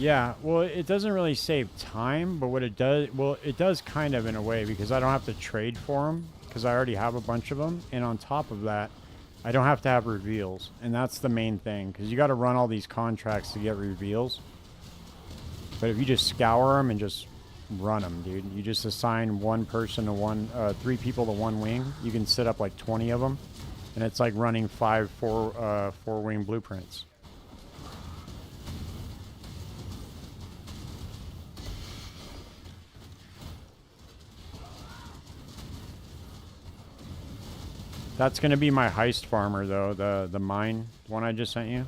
Yeah, well, it doesn't really save time, but what it does, well, it does kind of in a way because I don't have to trade for them because I already have a bunch of them. And on top of that, I don't have to have reveals. And that's the main thing because you got to run all these contracts to get reveals. But if you just scour them and just run them, dude, you just assign one person to one, 3 people to one wing. You can set up like 20 of them. And it's like running 4-wing blueprints. That's going to be my heist farmer, though, the mine one I just sent you.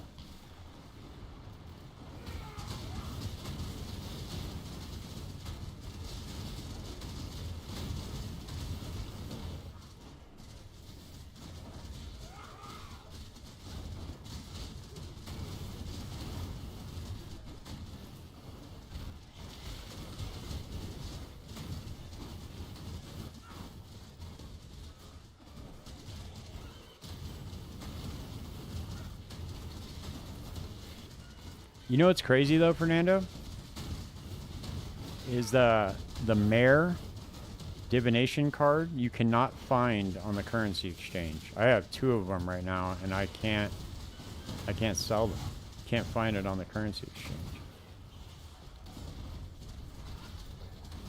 You know what's crazy, though, Fernando? Is the mayor divination card you cannot find on the currency exchange. I have 2 of them right now, and I can't sell them. Can't find it on the currency exchange.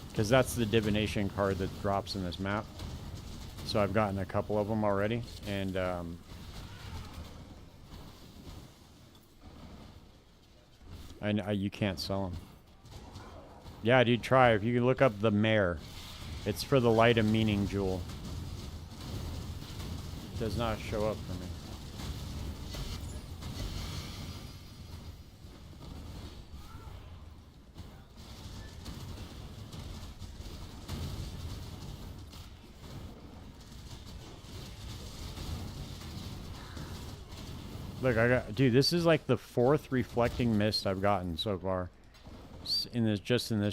Because that's the divination card that drops in this map. So I've gotten a couple of them already, and you can't sell them. Yeah, dude, try. If you can look up the mayor, it's for the light of meaning jewel. It does not show up for me. Look, dude, this is like the 4th reflecting mist I've gotten so far in this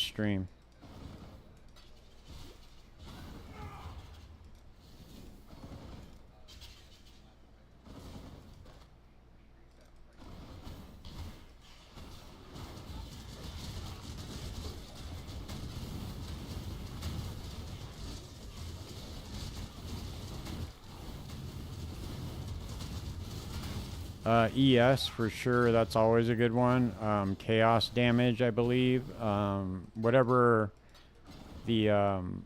stream. ES for sure. That's always a good one. Chaos damage, I believe. Whatever the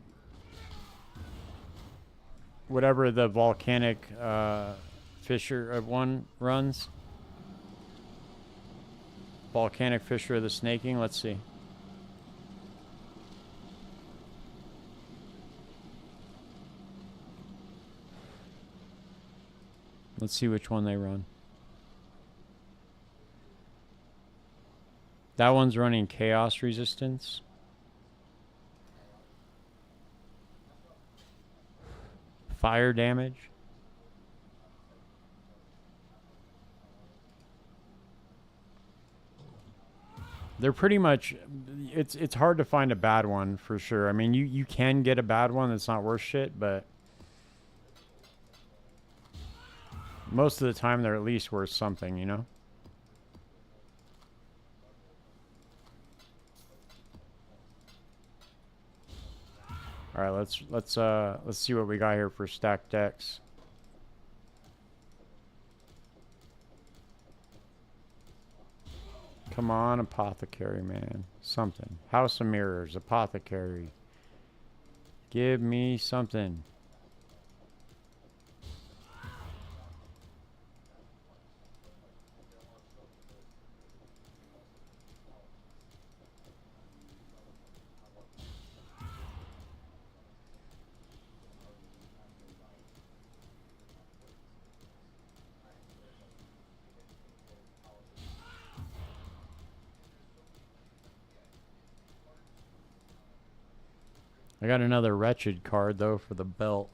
volcanic fissure one runs. Volcanic fissure of the snaking. Let's see. Let's see which one they run. That one's running chaos resistance. Fire damage. They're pretty much, it's hard to find a bad one for sure. I mean, you can get a bad one that's not worth shit, but most of the time they're at least worth something, you know? All right, let's see what we got here for stacked decks. Come on, Apothecary, man. Something. House of Mirrors, Apothecary. Give me something. I got another wretched card though for the belt.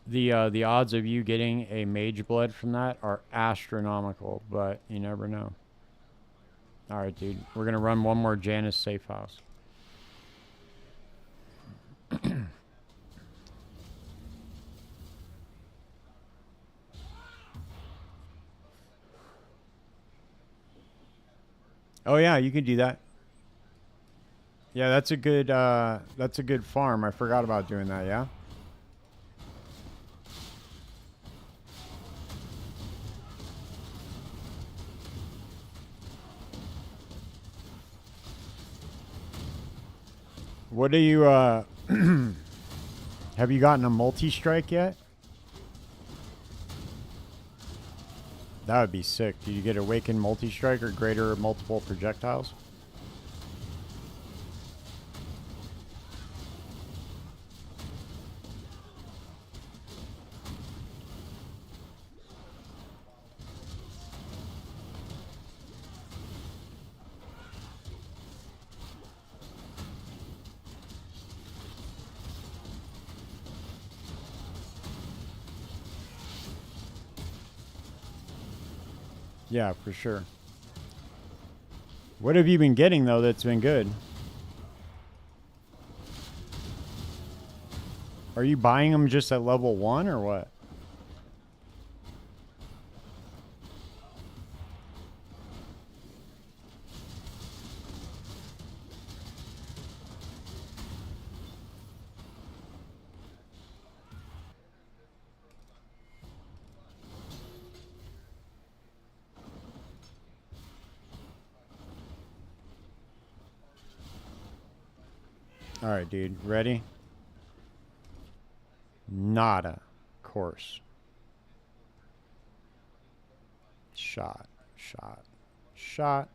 The odds of you getting a mage blood from that are astronomical, but you never know. All right, dude. We're gonna run one more Janus safe house. Oh yeah, you could do that. Yeah, that's a good farm. I forgot about doing that, yeah? What do you have you gotten a multi-strike yet? That would be sick. Do you get awakened multi-strike or greater multiple projectiles? Yeah, for sure. What have you been getting though that's been good? Are you buying them just at level 1 or what? All right, dude. Ready? Nada. Course. Shot. Shot. Shot.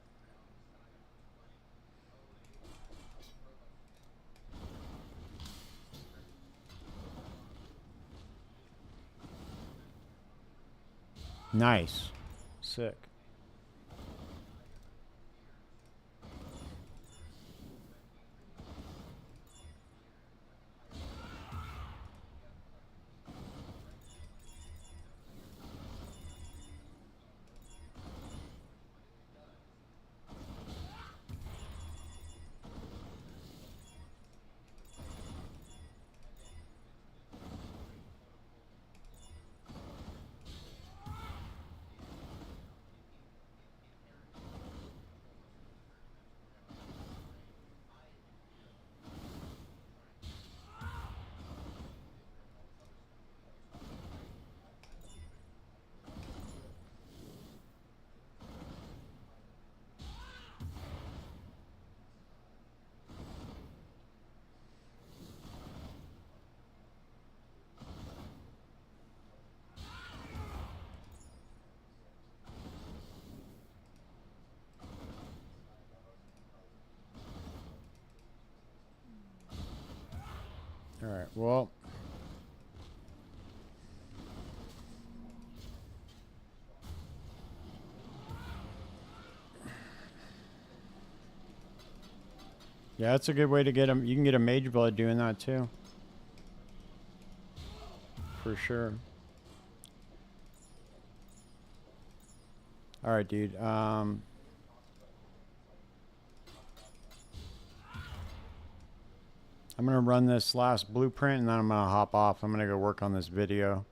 Nice. Sick. All right. Well, yeah, that's a good way to get them. You can get a mage blood doing that too. For sure. All right, dude. I'm going to run this last blueprint and then I'm going to hop off. I'm going to go work on this video.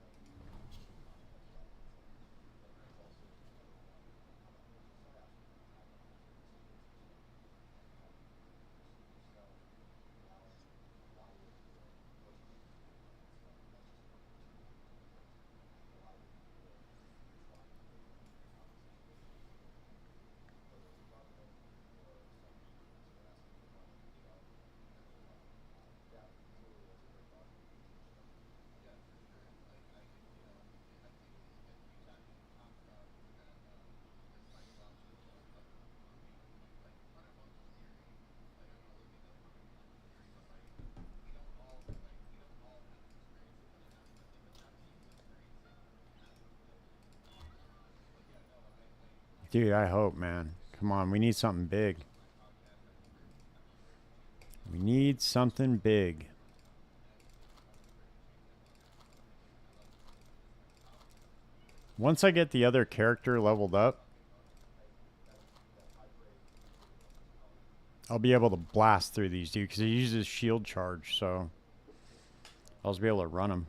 Dude, I hope, man. Come on, we need something big. We need something big. Once I get the other character leveled up, I'll be able to blast through these, dude, because he uses shield charge, so I'll just be able to run him.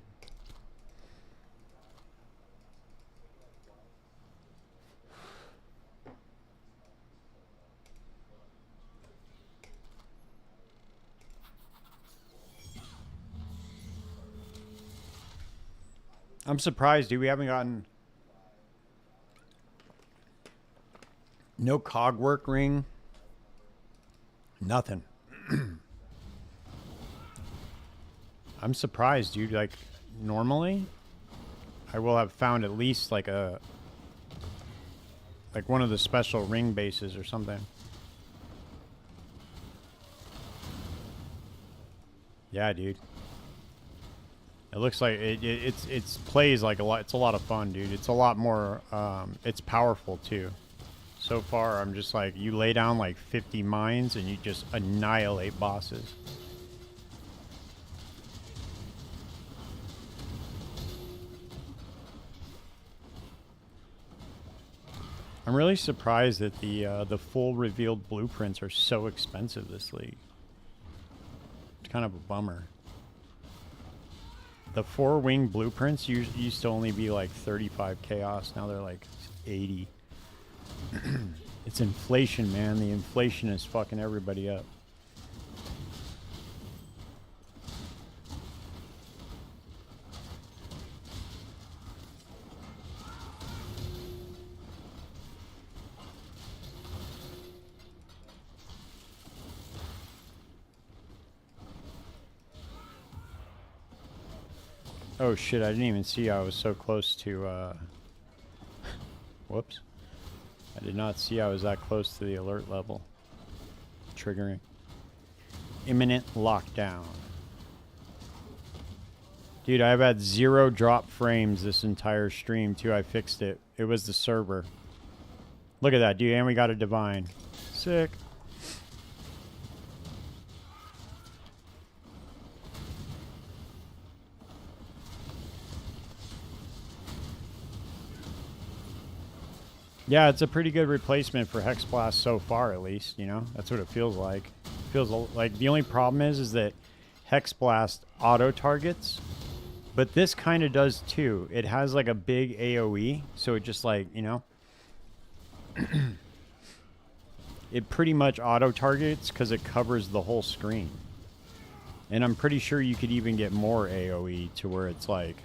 I'm surprised, dude. We haven't gotten no cogwork ring. Nothing. I'm surprised, dude. Like, normally, I will have found at least like one of the special ring bases or something. Yeah, dude. It looks like it's plays like a lot. It's a lot of fun, dude. It's a lot more. It's powerful too. So far, I'm just like, you lay down like 50 mines and you just annihilate bosses. I'm really surprised that the full revealed blueprints are so expensive this league. It's kind of a bummer. The 4-wing blueprints used to only be like 35 chaos. Now they're like 80. It's inflation, man. The inflation is fucking everybody up. Oh shit, I didn't even see I was so close to, whoops. I did not see I was that close to the alert level. Triggering. Imminent lockdown. Dude, I've had 0 drop frames this entire stream too. I fixed it. It was the server. Look at that, dude, and we got a divine. Sick. Yeah, it's a pretty good replacement for Hex Blast so far, at least, you know? That's what it feels like. It feels like the only problem is that Hex Blast auto targets, but this kind of does too. It has like a big AoE, so it just like, you know, it pretty much auto targets because it covers the whole screen. And I'm pretty sure you could even get more AoE to where it's like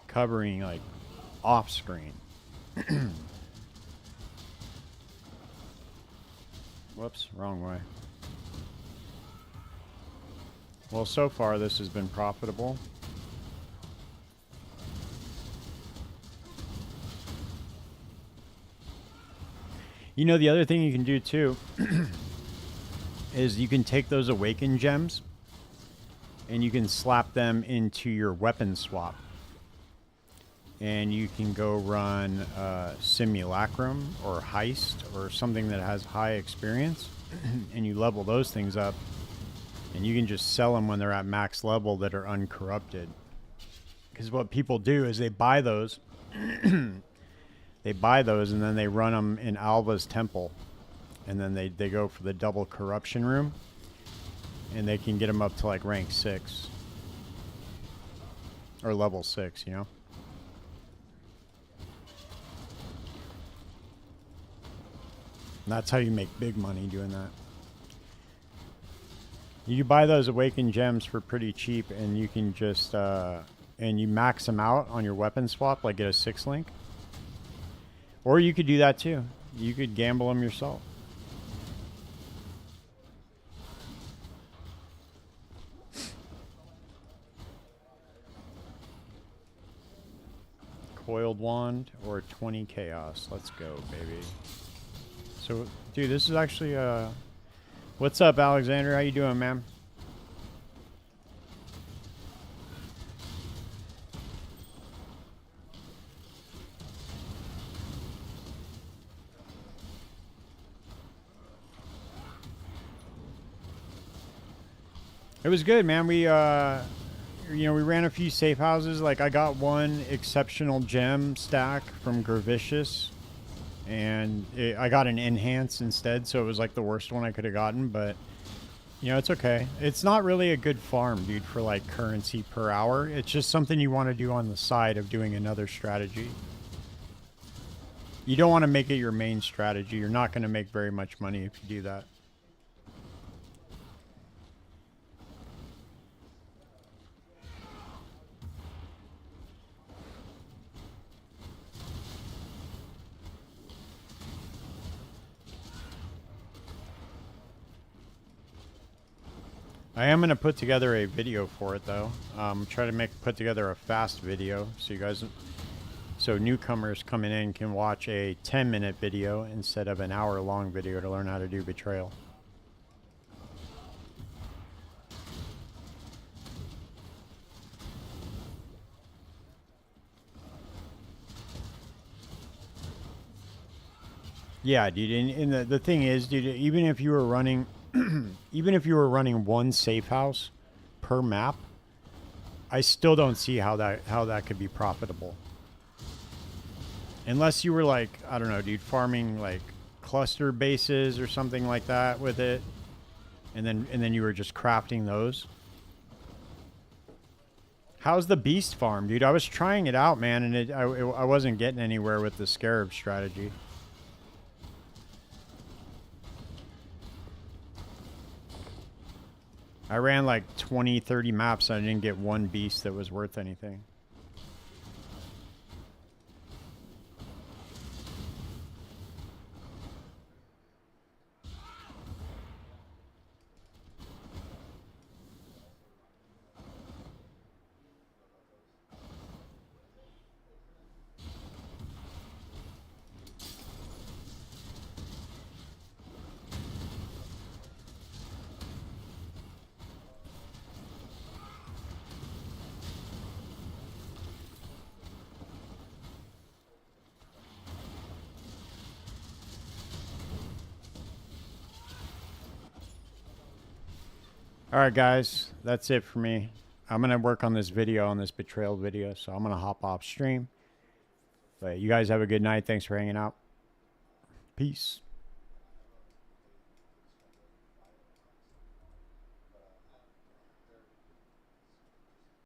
covering like off screen. Whoops, wrong way. Well, so far this has been profitable. You know, the other thing you can do too is you can take those awakened gems and you can slap them into your weapon swap. And you can go run Simulacrum or Heist or something that has high experience. And you level those things up. And you can just sell them when they're at max level that are uncorrupted. Because what people do is they buy those. They buy those and then they run them in Alva's temple. And then they go for the double corruption room. And they can get them up to like rank 6. Or level 6, you know? And that's how you make big money doing that. You buy those awakened gems for pretty cheap, and you can just and you max them out on your weapon swap, like get a 6-link. Or you could do that too. You could gamble them yourself. Coiled wand or 20 chaos. Let's go, baby. So, dude, this is actually, what's up, Alexander? How you doing, man? It was good, man. We, you know, we ran a few safe houses. Like, I got one exceptional gem stack from Gravicious. And I got an enhance instead, so it was like the worst one I could have gotten, but you know, it's okay. It's not really a good farm, dude, for like currency per hour. It's just something you want to do on the side of doing another strategy. You don't want to make it your main strategy. You're not going to make very much money if you do that. I am going to put together a video for it, though. Try to put together a fast video so you guys, so newcomers coming in can watch a 10-minute video instead of an hour-long video to learn how to do betrayal. Yeah, dude. And the thing is, dude, even if you were running, even if you were running one safe house per map, I still don't see how that could be profitable. Unless you were like, I don't know, dude, farming like cluster bases or something like that with it, and then you were just crafting those. How's the beast farm, dude? I was trying it out, man, and I wasn't getting anywhere with the scarab strategy. I ran like 20, 30 maps and I didn't get one beast that was worth anything. All right, guys, that's it for me. I'm going to work on this video, on this betrayal video, so I'm going to hop off stream. But you guys have a good night. Thanks for hanging out. Peace.